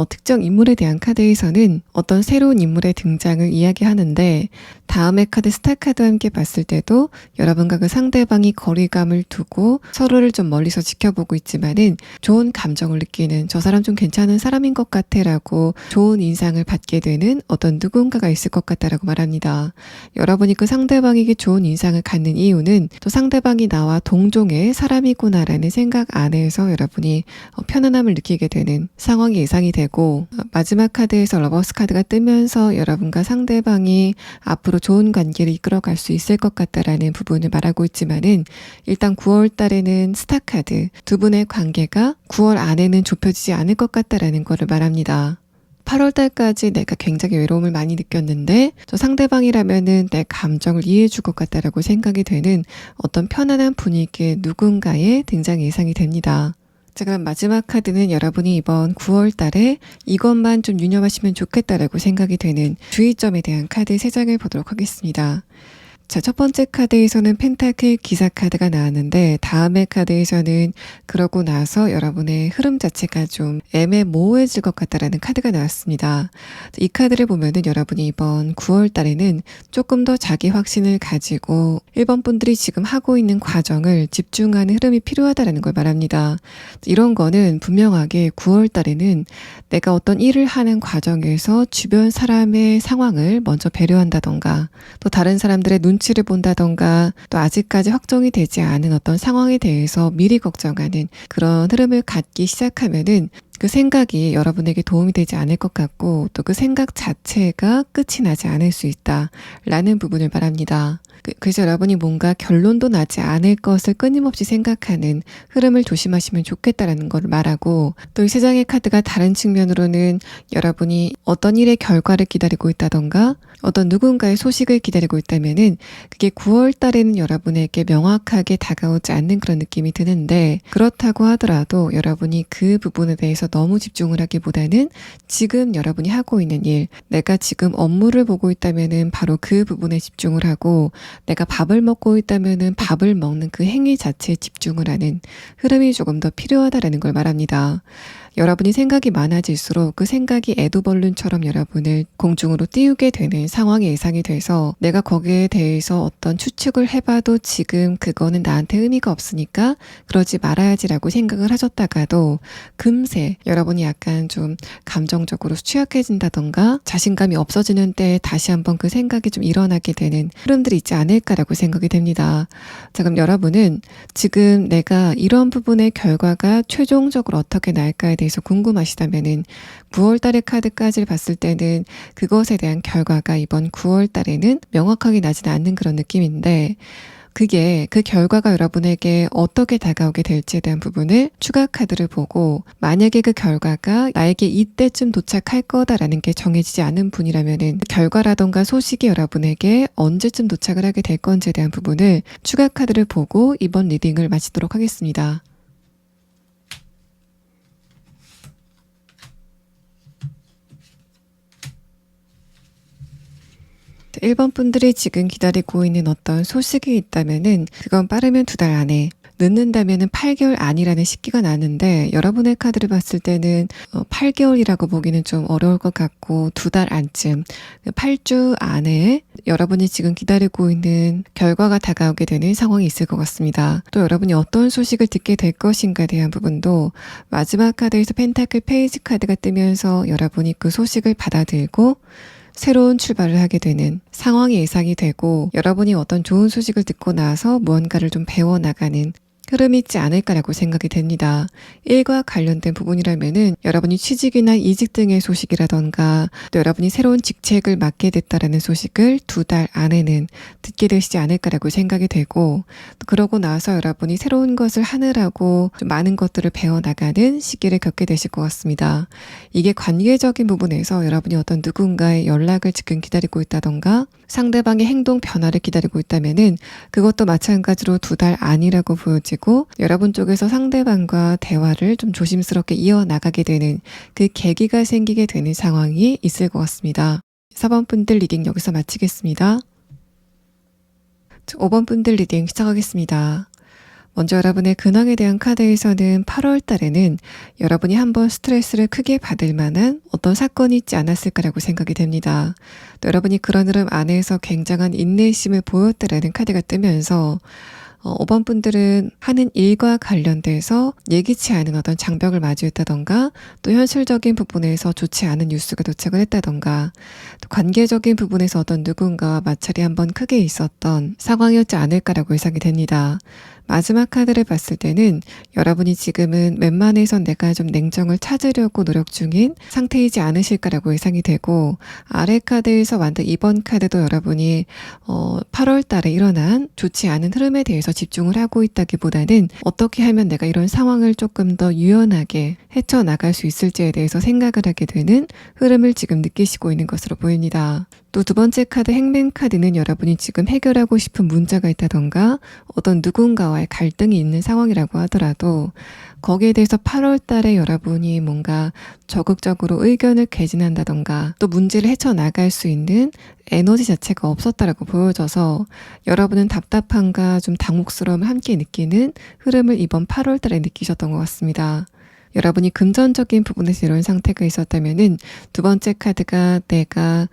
특정 인물에 대한 카드에서는 어떤 새로운 인물의 등장을 이야기하는데, 다음의 카드 스타 카드와 함께 봤을 때도 여러분과 그 상대방이 거리감을 두고 서로를 좀 멀리서 지켜보고 있지만은 좋은 감정을 느끼는, 저 사람 좀 괜찮은 사람인 것 같아 라고 좋은 인상을 받게 되는 어떤 누군가가 있을 것 같다라고 말합니다. 여러분이 그 상대방에게 좋은 인상을 갖는 이유는 또 상대방이 나와 동종의 사람이구나 라는 생각 안에서 여러분이 편안함을 느끼게 되는 상황이 예상이 되고, 마지막 카드에서 러버스 카드가 뜨면서 여러분과 상대방이 앞으로 좋은 관계를 이끌어갈 수 있을 것 같다라는 부분을 말하고 있지만은, 일단 9월 달에는 스타 카드, 두 분의 관계가 9월 안에는 좁혀지지 않을 것 같다라는 것을 말합니다. 8월 달까지 내가 굉장히 외로움을 많이 느꼈는데 저 상대방이라면은 내 감정을 이해해 줄 것 같다라고 생각이 되는 어떤 편안한 분위기의 누군가의 등장 예상이 됩니다. 자, 그럼 마지막 카드는 여러분이 이번 9월 달에 이것만 좀 유념하시면 좋겠다라고 생각이 되는 주의점에 대한 카드 3장을 보도록 하겠습니다. 자, 첫 번째 카드에서는 펜타클 기사 카드가 나왔는데, 다음의 카드에서는 그러고 나서 여러분의 흐름 자체가 좀 애매모호해질 것 같다라는 카드가 나왔습니다. 이 카드를 보면은 여러분이 이번 9월 달에는 조금 더 자기 확신을 가지고 1번 분들이 지금 하고 있는 과정을 집중하는 흐름이 필요하다라는 걸 말합니다. 이런 거는 분명하게 9월 달에는 내가 어떤 일을 하는 과정에서 주변 사람의 상황을 먼저 배려한다던가, 또 다른 사람들의 눈치를 본다던가, 또 아직까지 확정이 되지 않은 어떤 상황에 대해서 미리 걱정하는 그런 흐름을 갖기 시작하면은 그 생각이 여러분에게 도움이 되지 않을 것 같고, 또 그 생각 자체가 끝이 나지 않을 수 있다라는 부분을 말합니다. 그래서 여러분이 뭔가 결론도 나지 않을 것을 끊임없이 생각하는 흐름을 조심하시면 좋겠다라는 걸 말하고, 또 이 3장의 카드가 다른 측면으로는 여러분이 어떤 일의 결과를 기다리고 있다던가 어떤 누군가의 소식을 기다리고 있다면은 그게 9월 달에는 여러분에게 명확하게 다가오지 않는 그런 느낌이 드는데, 그렇다고 하더라도 여러분이 그 부분에 대해서 너무 집중을 하기보다는 지금 여러분이 하고 있는 일, 내가 지금 업무를 보고 있다면은 바로 그 부분에 집중을 하고, 내가 밥을 먹고 있다면은 밥을 먹는 그 행위 자체에 집중을 하는 흐름이 조금 더 필요하다라는 걸 말합니다. 여러분이 생각이 많아질수록 그 생각이 애도벌룬처럼 여러분을 공중으로 띄우게 되는 상황이 예상이 돼서 내가 거기에 대해서 어떤 추측을 해봐도 지금 그거는 나한테 의미가 없으니까 그러지 말아야지라고 생각을 하셨다가도 금세 여러분이 약간 좀 감정적으로 취약해진다던가 자신감이 없어지는 때 다시 한번 그 생각이 좀 일어나게 되는 흐름들이 있지 않을까라고 생각이 됩니다. 자, 그럼 여러분은 지금 내가 이런 부분의 결과가 최종적으로 어떻게 날까에 대해서 궁금하시다면은 9월 달의 카드까지를 봤을 때는 그것에 대한 결과가 이번 9월 달에는 명확하게 나지는 않는 그런 느낌인데 그게 그 결과가 여러분에게 어떻게 다가오게 될지에 대한 부분을 추가 카드를 보고 만약에 그 결과가 나에게 이때쯤 도착할 거다라는 게 정해지지 않은 분이라면은 그 결과라던가 소식이 여러분에게 언제쯤 도착을 하게 될 건지에 대한 부분을 추가 카드를 보고 이번 리딩을 마치도록 하겠습니다. 1번 분들이 지금 기다리고 있는 어떤 소식이 있다면은 그건 빠르면 2달 안에, 늦는다면은 8개월 안이라는 시기가 나는데 여러분의 카드를 봤을 때는 8개월이라고 보기는 좀 어려울 것 같고 2달 안쯤, 8주 안에 여러분이 지금 기다리고 있는 결과가 다가오게 되는 상황이 있을 것 같습니다. 또 여러분이 어떤 소식을 듣게 될 것인가에 대한 부분도 마지막 카드에서 펜타클 페이지 카드가 뜨면서 여러분이 그 소식을 받아들고 새로운 출발을 하게 되는 상황이 예상이 되고 여러분이 어떤 좋은 소식을 듣고 나서 무언가를 좀 배워나가는 흐름이 있지 않을까라고 생각이 됩니다. 일과 관련된 부분이라면은 여러분이 취직이나 이직 등의 소식이라던가 또 여러분이 새로운 직책을 맡게 됐다라는 소식을 2달 안에는 듣게 되시지 않을까라고 생각이 되고 또 그러고 나서 여러분이 새로운 것을 하느라고 좀 많은 것들을 배워나가는 시기를 겪게 되실 것 같습니다. 이게 관계적인 부분에서 여러분이 어떤 누군가의 연락을 지금 기다리고 있다던가 상대방의 행동 변화를 기다리고 있다면은 그것도 마찬가지로 2달 안이라고 보여지고 여러분 쪽에서 상대방과 대화를 좀 조심스럽게 이어나가게 되는 그 계기가 생기게 되는 상황이 있을 것 같습니다. 4번 분들 리딩 여기서 마치겠습니다. 5번 분들 리딩 시작하겠습니다. 먼저 여러분의 근황에 대한 카드에서는 8월 달에는 여러분이 한번 스트레스를 크게 받을 만한 어떤 사건이 있지 않았을까라고 생각이 됩니다. 또 여러분이 그런 흐름 안에서 굉장한 인내심을 보였다라는 카드가 뜨면서 5번 분들은 하는 일과 관련돼서 예기치 않은 어떤 장벽을 마주했다던가 또 현실적인 부분에서 좋지 않은 뉴스가 도착을 했다던가 또 관계적인 부분에서 어떤 누군가와 마찰이 한번 크게 있었던 상황이었지 않을까라고 예상이 됩니다. 마지막 카드를 봤을 때는 여러분이 지금은 웬만해선 내가 좀 냉정을 찾으려고 노력 중인 상태이지 않으실까라고 예상이 되고 아래 카드에서 만든 2번 카드도 여러분이 8월 달에 일어난 좋지 않은 흐름에 대해서 집중을 하고 있다기보다는 어떻게 하면 내가 이런 상황을 조금 더 유연하게 헤쳐나갈 수 있을지에 대해서 생각을 하게 되는 흐름을 지금 느끼시고 있는 것으로 보입니다. 또 2번째 카드 행맨 카드는 여러분이 지금 해결하고 싶은 문제가 있다던가 어떤 누군가와의 갈등이 있는 상황이라고 하더라도 거기에 대해서 8월 달에 여러분이 뭔가 적극적으로 의견을 개진한다던가 또 문제를 헤쳐나갈 수 있는 에너지 자체가 없었다라고 보여져서 여러분은 답답함과 좀 당혹스러움을 함께 느끼는 흐름을 이번 8월 달에 느끼셨던 것 같습니다. 여러분이 금전적인 부분에서 이런 상태가 있었다면은 2번째 카드가 내가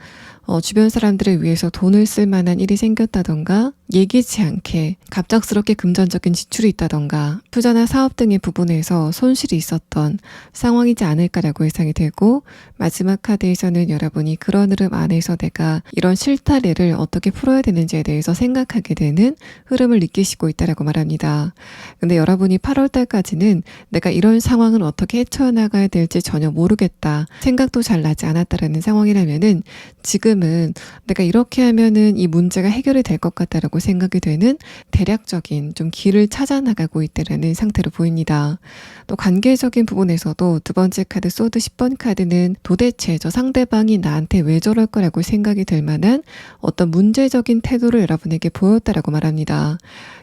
주변 사람들을 위해서 돈을 쓸 만한 일이 생겼다던가 예기치 않게 갑작스럽게 금전적인 지출이 있다던가 투자나 사업 등의 부분에서 손실이 있었던 상황이지 않을까라고 예상이 되고 마지막 카드에서는 여러분이 그런 흐름 안에서 내가 이런 실타래를 어떻게 풀어야 되는지에 대해서 생각하게 되는 흐름을 느끼시고 있다라고 말합니다. 근데 여러분이 8월 달까지는 내가 이런 상황을 어떻게 헤쳐나가야 될지 전혀 모르겠다, 생각도 잘 나지 않았다라는 상황이라면은 지금은 내가 이렇게 하면은 이 문제가 해결이 될 것 같다라고 생각이 되는 대략적인 좀 길을 찾아 나가고 있다라는 상태로 보입니다. 또 관계적인 부분에서도 2번째 카드 소드 10번 카드는 도대체 저 상대방이 나한테 왜 저럴 거라고 생각이 될 만한 어떤 문제적인 태도를 여러분에게 보였다라고 말합니다.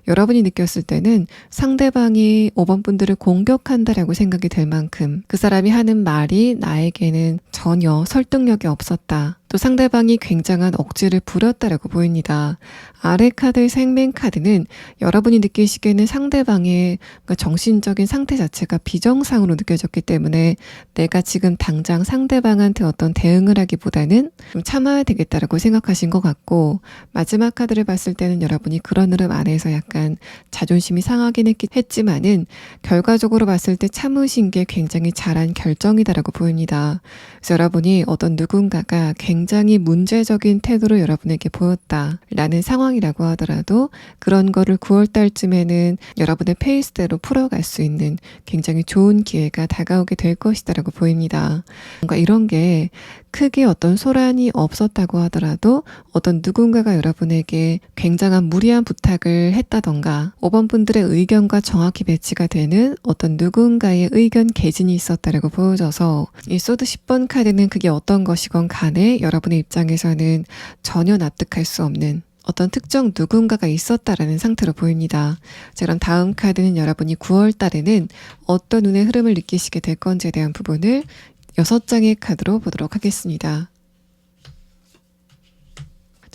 여러분이 느꼈을 때는 상대방이 5번 분들을 공격한다라고 생각이 될 만큼 그 사람이 하는 말이 나에게는 전혀 설득력이 없었다. 또 또 상대방이 굉장한 억지를 부렸다라고 보입니다. 아래 카드의 생맹 카드는 여러분이 느끼시기에는 상대방의 그러니까 정신적인 상태 자체가 비정상으로 느껴졌기 때문에 내가 지금 당장 상대방한테 어떤 대응을 하기보다는 좀 참아야 되겠다라고 생각하신 것 같고, 마지막 카드를 봤을 때는 여러분이 그런 흐름 안에서 약간 자존심이 상하긴 했지만은 결과적으로 봤을 때 참으신 게 굉장히 잘한 결정이다라고 보입니다. 그래서 여러분이 어떤 누군가가 굉장히 문제적인 태도를 여러분에게 보였다라는 상황이라고 하더라도 그런 거를 9월 달쯤에는 여러분의 페이스대로 풀어갈 수 있는 굉장히 좋은 기회가 다가오게 될 것이다라고 보입니다. 뭔가 이런 게 크게 어떤 소란이 없었다고 하더라도 어떤 누군가가 여러분에게 굉장한 무리한 부탁을 했다던가 5번 분들의 의견과 정확히 배치가 되는 어떤 누군가의 의견 개진이 있었다라고 보여져서 이 소드 10번 카드는 그게 어떤 것이건 간에 여러분의 입장에서는 전혀 납득할 수 없는 어떤 특정 누군가가 있었다라는 상태로 보입니다. 자, 그럼 다음 카드는 여러분이 9월 달에는 어떤 눈의 흐름을 느끼시게 될 건지에 대한 부분을 6장의 카드로 보도록 하겠습니다.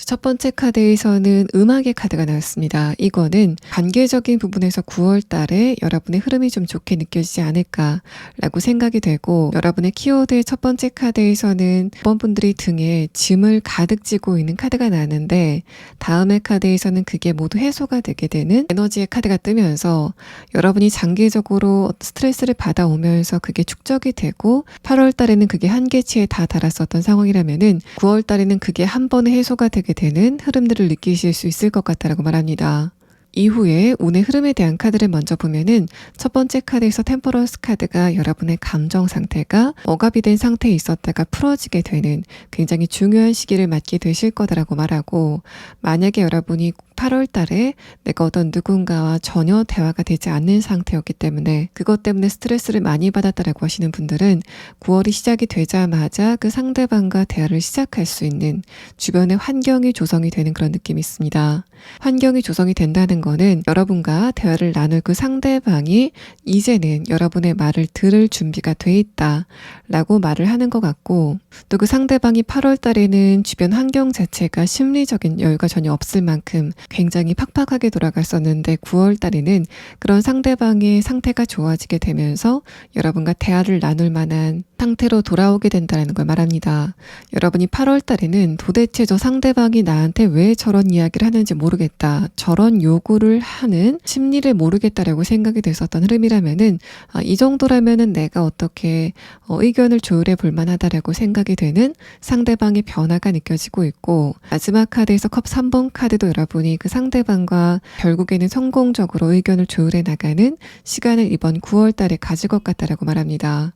첫 번째 카드에서는 음악의 카드가 나왔습니다. 이거는 관계적인 부분에서 9월 달에 여러분의 흐름이 좀 좋게 느껴지지 않을까라고 생각이 되고, 여러분의 키워드의 첫 번째 카드에서는 이번 분들이 등에 짐을 가득 지고 있는 카드가 나왔는데, 다음의 카드에서는 그게 모두 해소가 되게 되는 에너지의 카드가 뜨면서 여러분이 장기적으로 스트레스를 받아오면서 그게 축적이 되고 8월 달에는 그게 한계치에 다 달았었던 상황이라면은 9월 달에는 그게 한 번에 해소가 되게 되는 흐름들을 느끼실 수 있을 것 같다라고 말합니다. 이후에 운의 흐름에 대한 카드를 먼저 보면은 첫 번째 카드에서 템퍼런스 카드가 여러분의 감정 상태가 억압이 된 상태에 있었다가 풀어지게 되는 굉장히 중요한 시기를 맞게 되실 거다라고 말하고, 만약에 여러분이 8월 달에 내가 어떤 누군가와 전혀 대화가 되지 않는 상태였기 때문에 그것 때문에 스트레스를 많이 받았다라고 하시는 분들은 9월이 시작이 되자마자 그 상대방과 대화를 시작할 수 있는 주변의 환경이 조성이 되는 그런 느낌이 있습니다. 환경이 조성이 된다는 거는 여러분과 대화를 나눌 그 상대방이 이제는 여러분의 말을 들을 준비가 돼 있다 라고 말을 하는 것 같고, 또 그 상대방이 8월 달에는 주변 환경 자체가 심리적인 여유가 전혀 없을 만큼 굉장히 팍팍하게 돌아갔었는데 9월 달에는 그런 상대방의 상태가 좋아지게 되면서 여러분과 대화를 나눌 만한 상태로 돌아오게 된다는 걸 말합니다. 여러분이 8월 달에는 도대체 저 상대방이 나한테 왜 저런 이야기를 하는지 모르겠다, 저런 요구를 하는 심리를 모르겠다라고 생각이 됐었던 흐름이라면은 이 정도라면은 내가 어떻게 의견을 조율해 볼 만하다라고 생각이 되는 상대방의 변화가 느껴지고 있고, 마지막 카드에서 컵 3번 카드도 여러분이 그 상대방과 결국에는 성공적으로 의견을 조율해 나가는 시간을 이번 9월 달에 가질 것 같다라고 말합니다.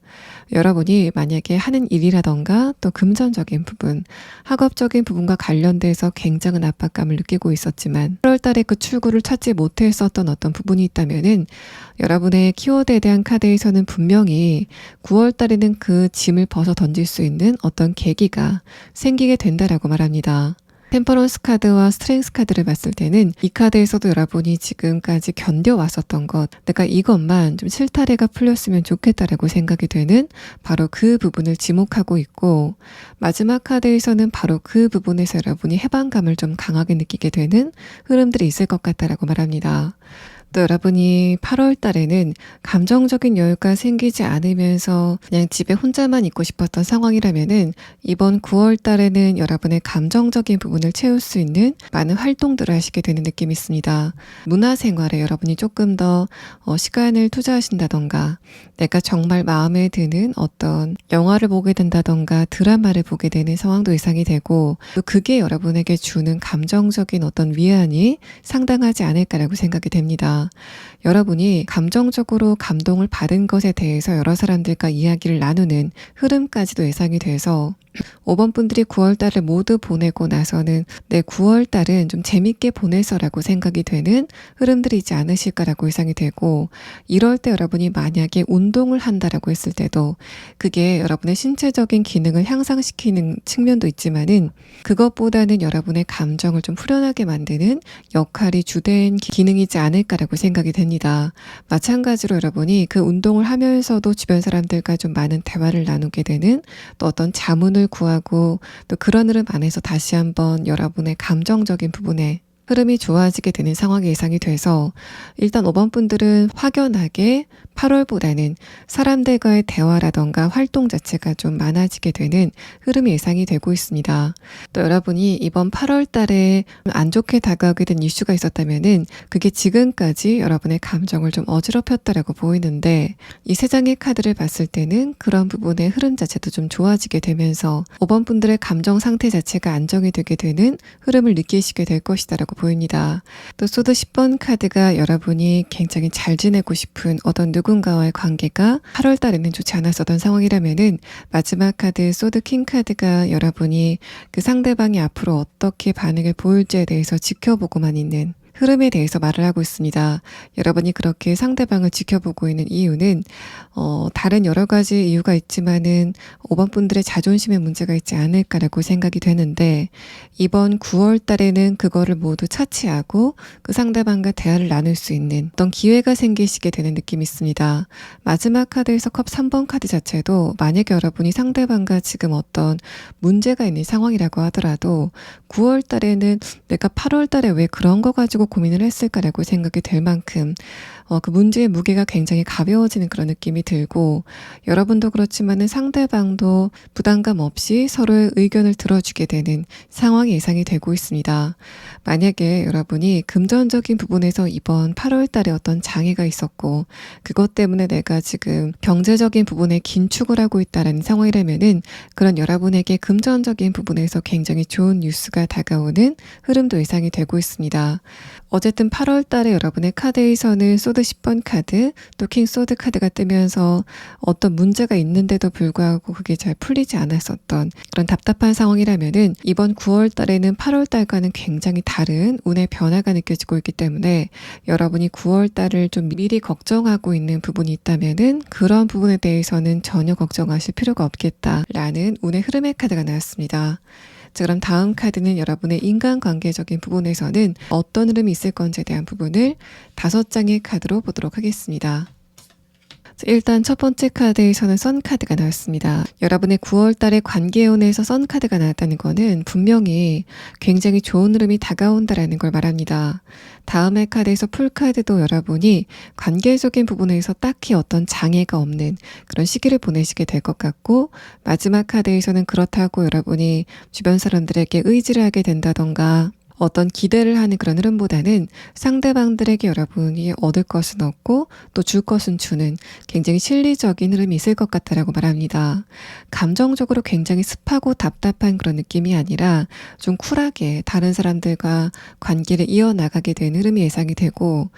여러분이 만약에 하는 일이라던가 또 금전적인 부분, 학업적인 부분과 관련돼서 굉장한 압박감을 느끼고 있었지만 8월 달에 그 출구를 찾지 못했었던 어떤 부분이 있다면은 여러분의 키워드에 대한 카드에서는 분명히 9월 달에는 그 짐을 벗어 던질 수 있는 어떤 계기가 생기게 된다라고 말합니다. 템퍼런스 카드와 스트렝스 카드를 봤을 때는 이 카드에서도 여러분이 지금까지 견뎌왔었던 것, 내가 이것만 좀 실타래가 풀렸으면 좋겠다라고 생각이 되는 바로 그 부분을 지목하고 있고, 마지막 카드에서는 바로 그 부분에서 여러분이 해방감을 좀 강하게 느끼게 되는 흐름들이 있을 것 같다라고 말합니다. 또 여러분이 8월 달에는 감정적인 여유가 생기지 않으면서 그냥 집에 혼자만 있고 싶었던 상황이라면은 이번 9월 달에는 여러분의 감정적인 부분을 채울 수 있는 많은 활동들을 하시게 되는 느낌이 있습니다. 문화생활에 여러분이 조금 더 시간을 투자하신다던가, 내가 정말 마음에 드는 어떤 영화를 보게 된다던가 드라마를 보게 되는 상황도 예상이 되고, 또 그게 여러분에게 주는 감정적인 어떤 위안이 상당하지 않을까라고 생각이 됩니다. 여러분이 감정적으로 감동을 받은 것에 대해서 여러 사람들과 이야기를 나누는 흐름까지도 예상이 돼서 5번 분들이 9월 달을 모두 보내고 나서는 내 9월 달은 좀 재밌게 보내서라고 생각이 되는 흐름들이 있지 않으실까라고 예상이 되고, 이럴 때 여러분이 만약에 운동을 한다라고 했을 때도 그게 여러분의 신체적인 기능을 향상시키는 측면도 있지만은 그것보다는 여러분의 감정을 좀 후련하게 만드는 역할이 주된 기능이지 않을까라고 같다라고 생각이 됩니다. 마찬가지로 여러분이 그 운동을 하면서도 주변 사람들과 좀 많은 대화를 나누게 되는, 또 어떤 자문을 구하고 또 그런 흐름 안에서 다시 한번 여러분의 감정적인 부분에 흐름이 좋아지게 되는 상황이 예상이 돼서, 일단 5번 분들은 확연하게 8월보다는 사람들과의 대화라던가 활동 자체가 좀 많아지게 되는 흐름이 예상이 되고 있습니다. 또 여러분이 이번 8월 달에 안 좋게 다가오게 된 이슈가 있었다면은 그게 지금까지 여러분의 감정을 좀 어지럽혔다라고 보이는데, 이 세 장의 카드를 봤을 때는 그런 부분의 흐름 자체도 좀 좋아지게 되면서 5번 분들의 감정 상태 자체가 안정이 되게 되는 흐름을 느끼시게 될 것이다라고 보입니다. 또 소드 10번 카드가 여러분이 굉장히 잘 지내고 싶은 어떤 누군가와의 관계가 8월 달에는 좋지 않았었던 상황이라면은, 마지막 카드 소드 킹 카드가 여러분이 그 상대방이 앞으로 어떻게 반응을 보일지에 대해서 지켜보고만 있는 흐름에 대해서 말을 하고 있습니다. 여러분이 그렇게 상대방을 지켜보고 있는 이유는 다른 여러 가지 이유가 있지만은 5번 분들의 자존심에 문제가 있지 않을까라고 생각이 되는데, 이번 9월 달에는 그거를 모두 차치하고 그 상대방과 대화를 나눌 수 있는 어떤 기회가 생기시게 되는 느낌이 있습니다. 마지막 카드에서 컵 3번 카드 자체도, 만약에 여러분이 상대방과 지금 어떤 문제가 있는 상황이라고 하더라도 9월 달에는 내가 8월 달에 왜 그런 거 가지고 고민을 했을까라고 생각이 될 만큼 그 문제의 무게가 굉장히 가벼워지는 그런 느낌이 들고, 여러분도 그렇지만은 상대방도 부담감 없이 서로의 의견을 들어주게 되는 상황이 예상이 되고 있습니다. 만약에 여러분이 금전적인 부분에서 이번 8월 달에 어떤 장애가 있었고 그것 때문에 내가 지금 경제적인 부분에 긴축을 하고 있다라는 상황이라면은, 그런 여러분에게 금전적인 부분에서 굉장히 좋은 뉴스가 다가오는 흐름도 예상이 되고 있습니다. 어쨌든 8월 달에 여러분의 카드에서는 소드 10번 카드, 또 킹 소드 카드가 뜨면서 어떤 문제가 있는데도 불구하고 그게 잘 풀리지 않았었던 그런 답답한 상황이라면은, 이번 9월 달에는 8월 달과는 굉장히 다른 운의 변화가 느껴지고 있기 때문에, 여러분이 9월 달을 좀 미리 걱정하고 있는 부분이 있다면은 그런 부분에 대해서는 전혀 걱정하실 필요가 없겠다라는 운의 흐름의 카드가 나왔습니다. 자, 그럼 다음 카드는 여러분의 인간관계적인 부분에서는 어떤 흐름이 있을 건지에 대한 부분을 5장의 카드로 보도록 하겠습니다. 자, 일단 첫 번째 카드에서는 선 카드가 나왔습니다. 여러분의 9월 달에 관계운에서 선 카드가 나왔다는 거는 분명히 굉장히 좋은 흐름이 다가온다라는 걸 말합니다. 다음의 카드에서 풀 카드도 여러분이 관계적인 부분에서 딱히 어떤 장애가 없는 그런 시기를 보내시게 될 것 같고, 마지막 카드에서는 그렇다고 여러분이 주변 사람들에게 의지를 하게 된다던가 어떤 기대를 하는 그런 흐름보다는 상대방들에게 여러분이 얻을 것은 얻고 또 줄 것은 주는 굉장히 실리적인 흐름이 있을 것 같다라고 말합니다. 감정적으로 굉장히 습하고 답답한 그런 느낌이 아니라 좀 쿨하게 다른 사람들과 관계를 이어나가게 되는 흐름이 예상이 되고,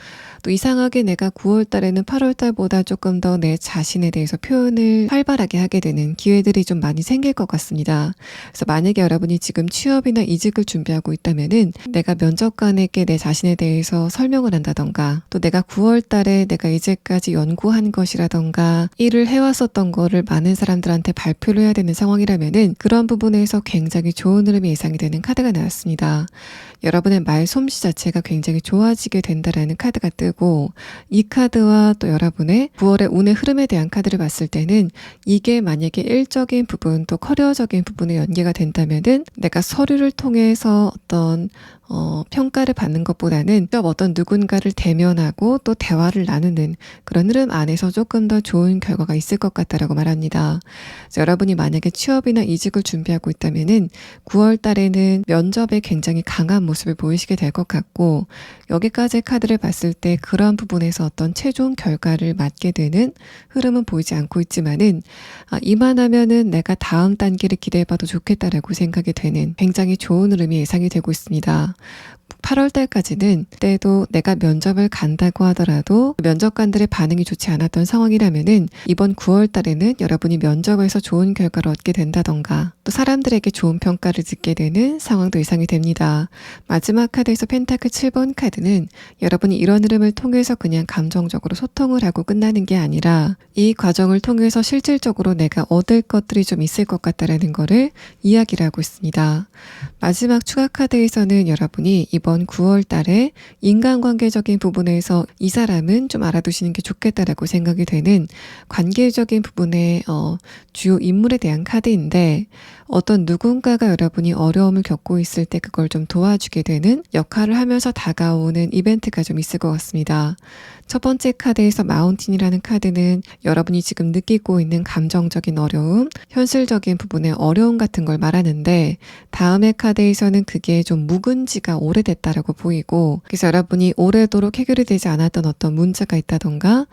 또 이상하게 내가 9월 달에는 8월 달보다 조금 더 내 자신에 대해서 표현을 활발하게 하게 되는 기회들이 좀 많이 생길 것 같습니다. 그래서 만약에 여러분이 지금 취업이나 이직을 준비하고 있다면은, 내가 면접관에게 내 자신에 대해서 설명을 한다던가, 또 내가 9월 달에 내가 이제까지 연구한 것이라던가 일을 해왔었던 거를 많은 사람들한테 발표를 해야 되는 상황이라면은, 그런 부분에서 굉장히 좋은 흐름이 예상이 되는 카드가 나왔습니다. 여러분의 말솜씨 자체가 굉장히 좋아지게 된다라는 카드가 뜨고, 이 카드와 또 여러분의 9월의 운의 흐름에 대한 카드를 봤을 때는, 이게 만약에 일적인 부분 또 커리어적인 부분에 연계가 된다면은, 내가 서류를 통해서 어떤 평가를 받는 것보다는 어떤 누군가를 대면하고 또 대화를 나누는 그런 흐름 안에서 조금 더 좋은 결과가 있을 것 같다라고 말합니다. 그래서 여러분이 만약에 취업이나 이직을 준비하고 있다면은 9월 달에는 면접에 굉장히 강한 모습을 보이시게 될 것 같고, 여기까지 카드를 봤을 때 그런 부분에서 어떤 최종 결과를 맞게 되는 흐름은 보이지 않고 있지만은, 이만하면은 내가 다음 단계를 기대해봐도 좋겠다라고 생각이 되는 굉장히 좋은 흐름이 예상이 되고 있습니다. 8월 달까지는 때도 내가 면접을 간다고 하더라도 면접관들의 반응이 좋지 않았던 상황이라면은, 이번 9월 달에는 여러분이 면접에서 좋은 결과를 얻게 된다던가 또 사람들에게 좋은 평가를 듣게 되는 상황도 예상이 됩니다. 마지막 카드에서 펜타클 7번 카드는 여러분이 이런 흐름을 통해서 그냥 감정적으로 소통을 하고 끝나는 게 아니라, 이 과정을 통해서 실질적으로 내가 얻을 것들이 좀 있을 것 같다라는 거를 이야기를 하고 있습니다. 마지막 추가 카드에서는 여러분이 이번 이번 9월 달에 인간관계적인 부분에서 이 사람은 좀 알아두시는 게 좋겠다라고 생각이 되는 관계적인 부분의 주요 인물에 대한 카드인데, 어떤 누군가가 여러분이 어려움을 겪고 있을 때 그걸 좀 도와주게 되는 역할을 하면서 다가오는 이벤트가 좀 있을 것 같습니다. 첫 번째 카드에서 마운틴이라는 카드는 여러분이 지금 느끼고 있는 감정적인 어려움, 현실적인 부분의 어려움 같은 걸 말하는데, 다음의 카드에서는 그게 좀 묵은 지가 오래됐다라고 보이고, 그래서 여러분이 오래도록 해결이 되지 않았던 어떤 문제가 있다던가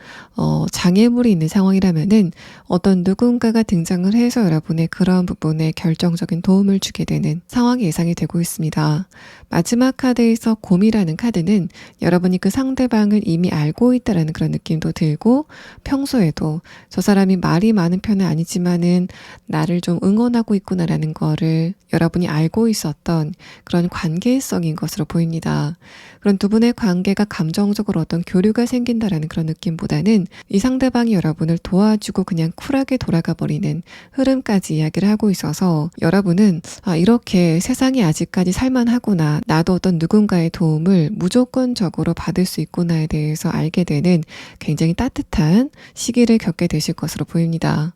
장애물이 있는 상황이라면은 어떤 누군가가 등장을 해서 여러분의 그런 부분에 결정적인 도움을 주게 되는 상황이 예상이 되고 있습니다. 마지막 카드에서 곰이라는 카드는 여러분이 그 상대방을 이미 알고 있다라는 그런 느낌도 들고, 평소에도 저 사람이 말이 많은 편은 아니지만은 나를 좀 응원하고 있구나라는 거를 여러분이 알고 있었던 그런 관계성인 것으로 보입니다. 그런 두 분의 관계가 감정적으로 어떤 교류가 생긴다라는 그런 느낌보다는 이 상대방이 여러분을 도와주고 그냥 쿨하게 돌아가 버리는 흐름까지 이야기를 하고 있어서, 여러분은 이렇게 세상이 아직까지 살만하구나, 나도 어떤 누군가의 도움을 무조건적으로 받을 수 있구나에 대해서 알게 되는 굉장히 따뜻한 시기를 겪게 되실 것으로 보입니다.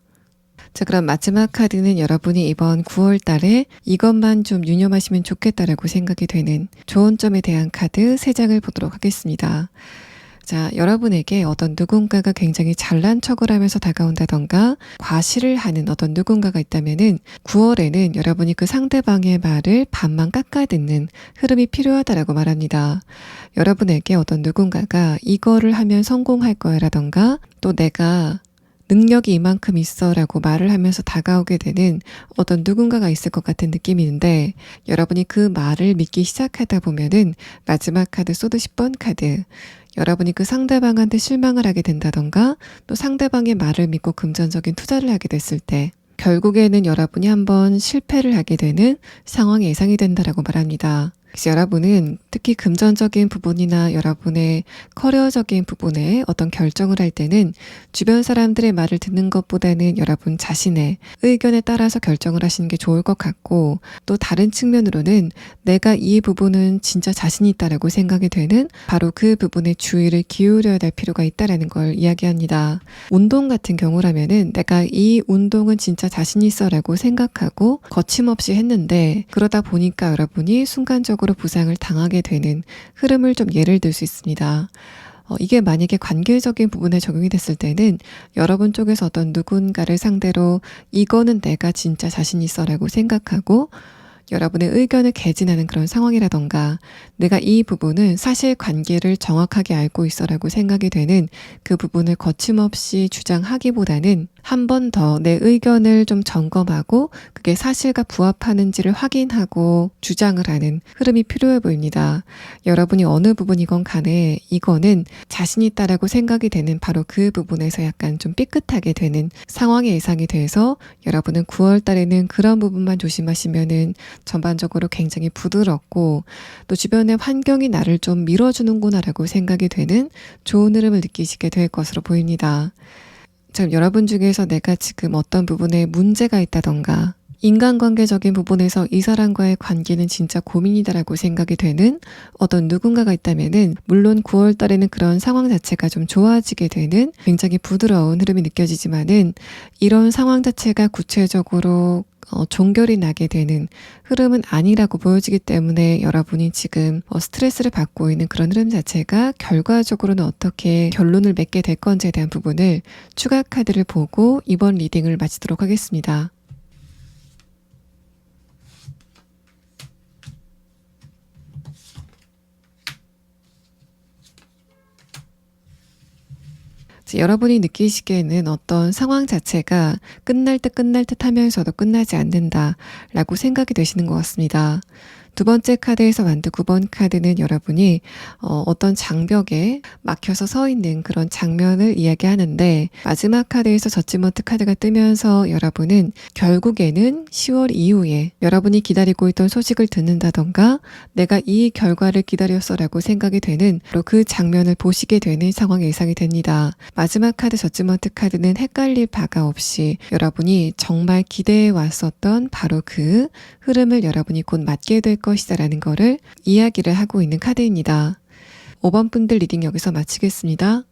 자, 그럼 마지막 카드는 여러분이 이번 9월 달에 이것만 좀 유념하시면 좋겠다라고 생각이 되는 좋은 점에 대한 카드 3장을 보도록 하겠습니다. 자, 여러분에게 어떤 누군가가 굉장히 잘난 척을 하면서 다가온다던가 과시를 하는 어떤 누군가가 있다면은 9월에는 여러분이 그 상대방의 말을 반만 깎아 듣는 흐름이 필요하다라고 말합니다. 여러분에게 어떤 누군가가 이거를 하면 성공할 거야 라던가, 또 내가 능력이 이만큼 있어 라고 말을 하면서 다가오게 되는 어떤 누군가가 있을 것 같은 느낌이 있는데, 여러분이 그 말을 믿기 시작하다 보면은 마지막 카드 소드 10번 카드, 여러분이 그 상대방한테 실망을 하게 된다던가, 또 상대방의 말을 믿고 금전적인 투자를 하게 됐을 때 결국에는 여러분이 한번 실패를 하게 되는 상황이 예상이 된다라고 말합니다. 그래서 여러분은 특히 금전적인 부분이나 여러분의 커리어적인 부분에 어떤 결정을 할 때는 주변 사람들의 말을 듣는 것보다는 여러분 자신의 의견에 따라서 결정을 하시는 게 좋을 것 같고, 또 다른 측면으로는 내가 이 부분은 진짜 자신이 있다라고 생각이 되는 바로 그 부분에 주의를 기울여야 될 필요가 있다라는 걸 이야기합니다. 운동 같은 경우라면은 내가 이 운동은 진짜 자신 있어 라고 생각하고 거침없이 했는데, 그러다 보니까 여러분이 순간적으로 부상을 당하게 되는 흐름을 좀 예를 들 수 있습니다. 이게 만약에 관계적인 부분에 적용이 됐을 때는 여러분 쪽에서 어떤 누군가를 상대로 이거는 내가 진짜 자신 있어 라고 생각하고 여러분의 의견을 개진하는 그런 상황이라던가, 내가 이 부분은 사실관계를 정확하게 알고 있어 라고 생각이 되는 그 부분을 거침없이 주장하기보다는 한 번 더 내 의견을 좀 점검하고 그게 사실과 부합하는지를 확인하고 주장을 하는 흐름이 필요해 보입니다. 여러분이 어느 부분이건 간에 이거는 자신 있다라고 생각이 되는 바로 그 부분에서 약간 좀 삐끗하게 되는 상황이 예상이 돼서, 여러분은 9월 달에는 그런 부분만 조심하시면은 전반적으로 굉장히 부드럽고 또 주변의 환경이 나를 좀 밀어주는구나 라고 생각이 되는 좋은 흐름을 느끼시게 될 것으로 보입니다. 자, 여러분 중에서 내가 지금 어떤 부분에 문제가 있다던가 인간관계적인 부분에서 이 사람과의 관계는 진짜 고민이다라고 생각이 되는 어떤 누군가가 있다면은, 물론 9월 달에는 그런 상황 자체가 좀 좋아지게 되는 굉장히 부드러운 흐름이 느껴지지만은, 이런 상황 자체가 구체적으로 종결이 나게 되는 흐름은 아니라고 보여지기 때문에 여러분이 지금 스트레스를 받고 있는 그런 흐름 자체가 결과적으로는 어떻게 결론을 맺게 될 건지에 대한 부분을 추가 카드를 보고 이번 리딩을 마치도록 하겠습니다. 여러분이 느끼시기에는 어떤 상황 자체가 끝날 듯 하면서도 끝나지 않는다라고 생각이 되시는 것 같습니다. 두 번째 카드에서 만든 9번 카드는 여러분이 어떤 장벽에 막혀서 서 있는 그런 장면을 이야기하는데, 마지막 카드에서 저지먼트 카드가 뜨면서 여러분은 결국에는 10월 이후에 여러분이 기다리고 있던 소식을 듣는다던가 내가 이 결과를 기다렸어 라고 생각이 되는 바로 그 장면을 보시게 되는 상황이 예상이 됩니다. 마지막 카드 저지먼트 카드는 헷갈릴 바가 없이 여러분이 정말 기대해 왔었던 바로 그 흐름을 여러분이 곧 맞게 될 것이다 라는 거를 이야기를 하고 있는 카드입니다. 5번 분들 리딩 여기서 마치겠습니다.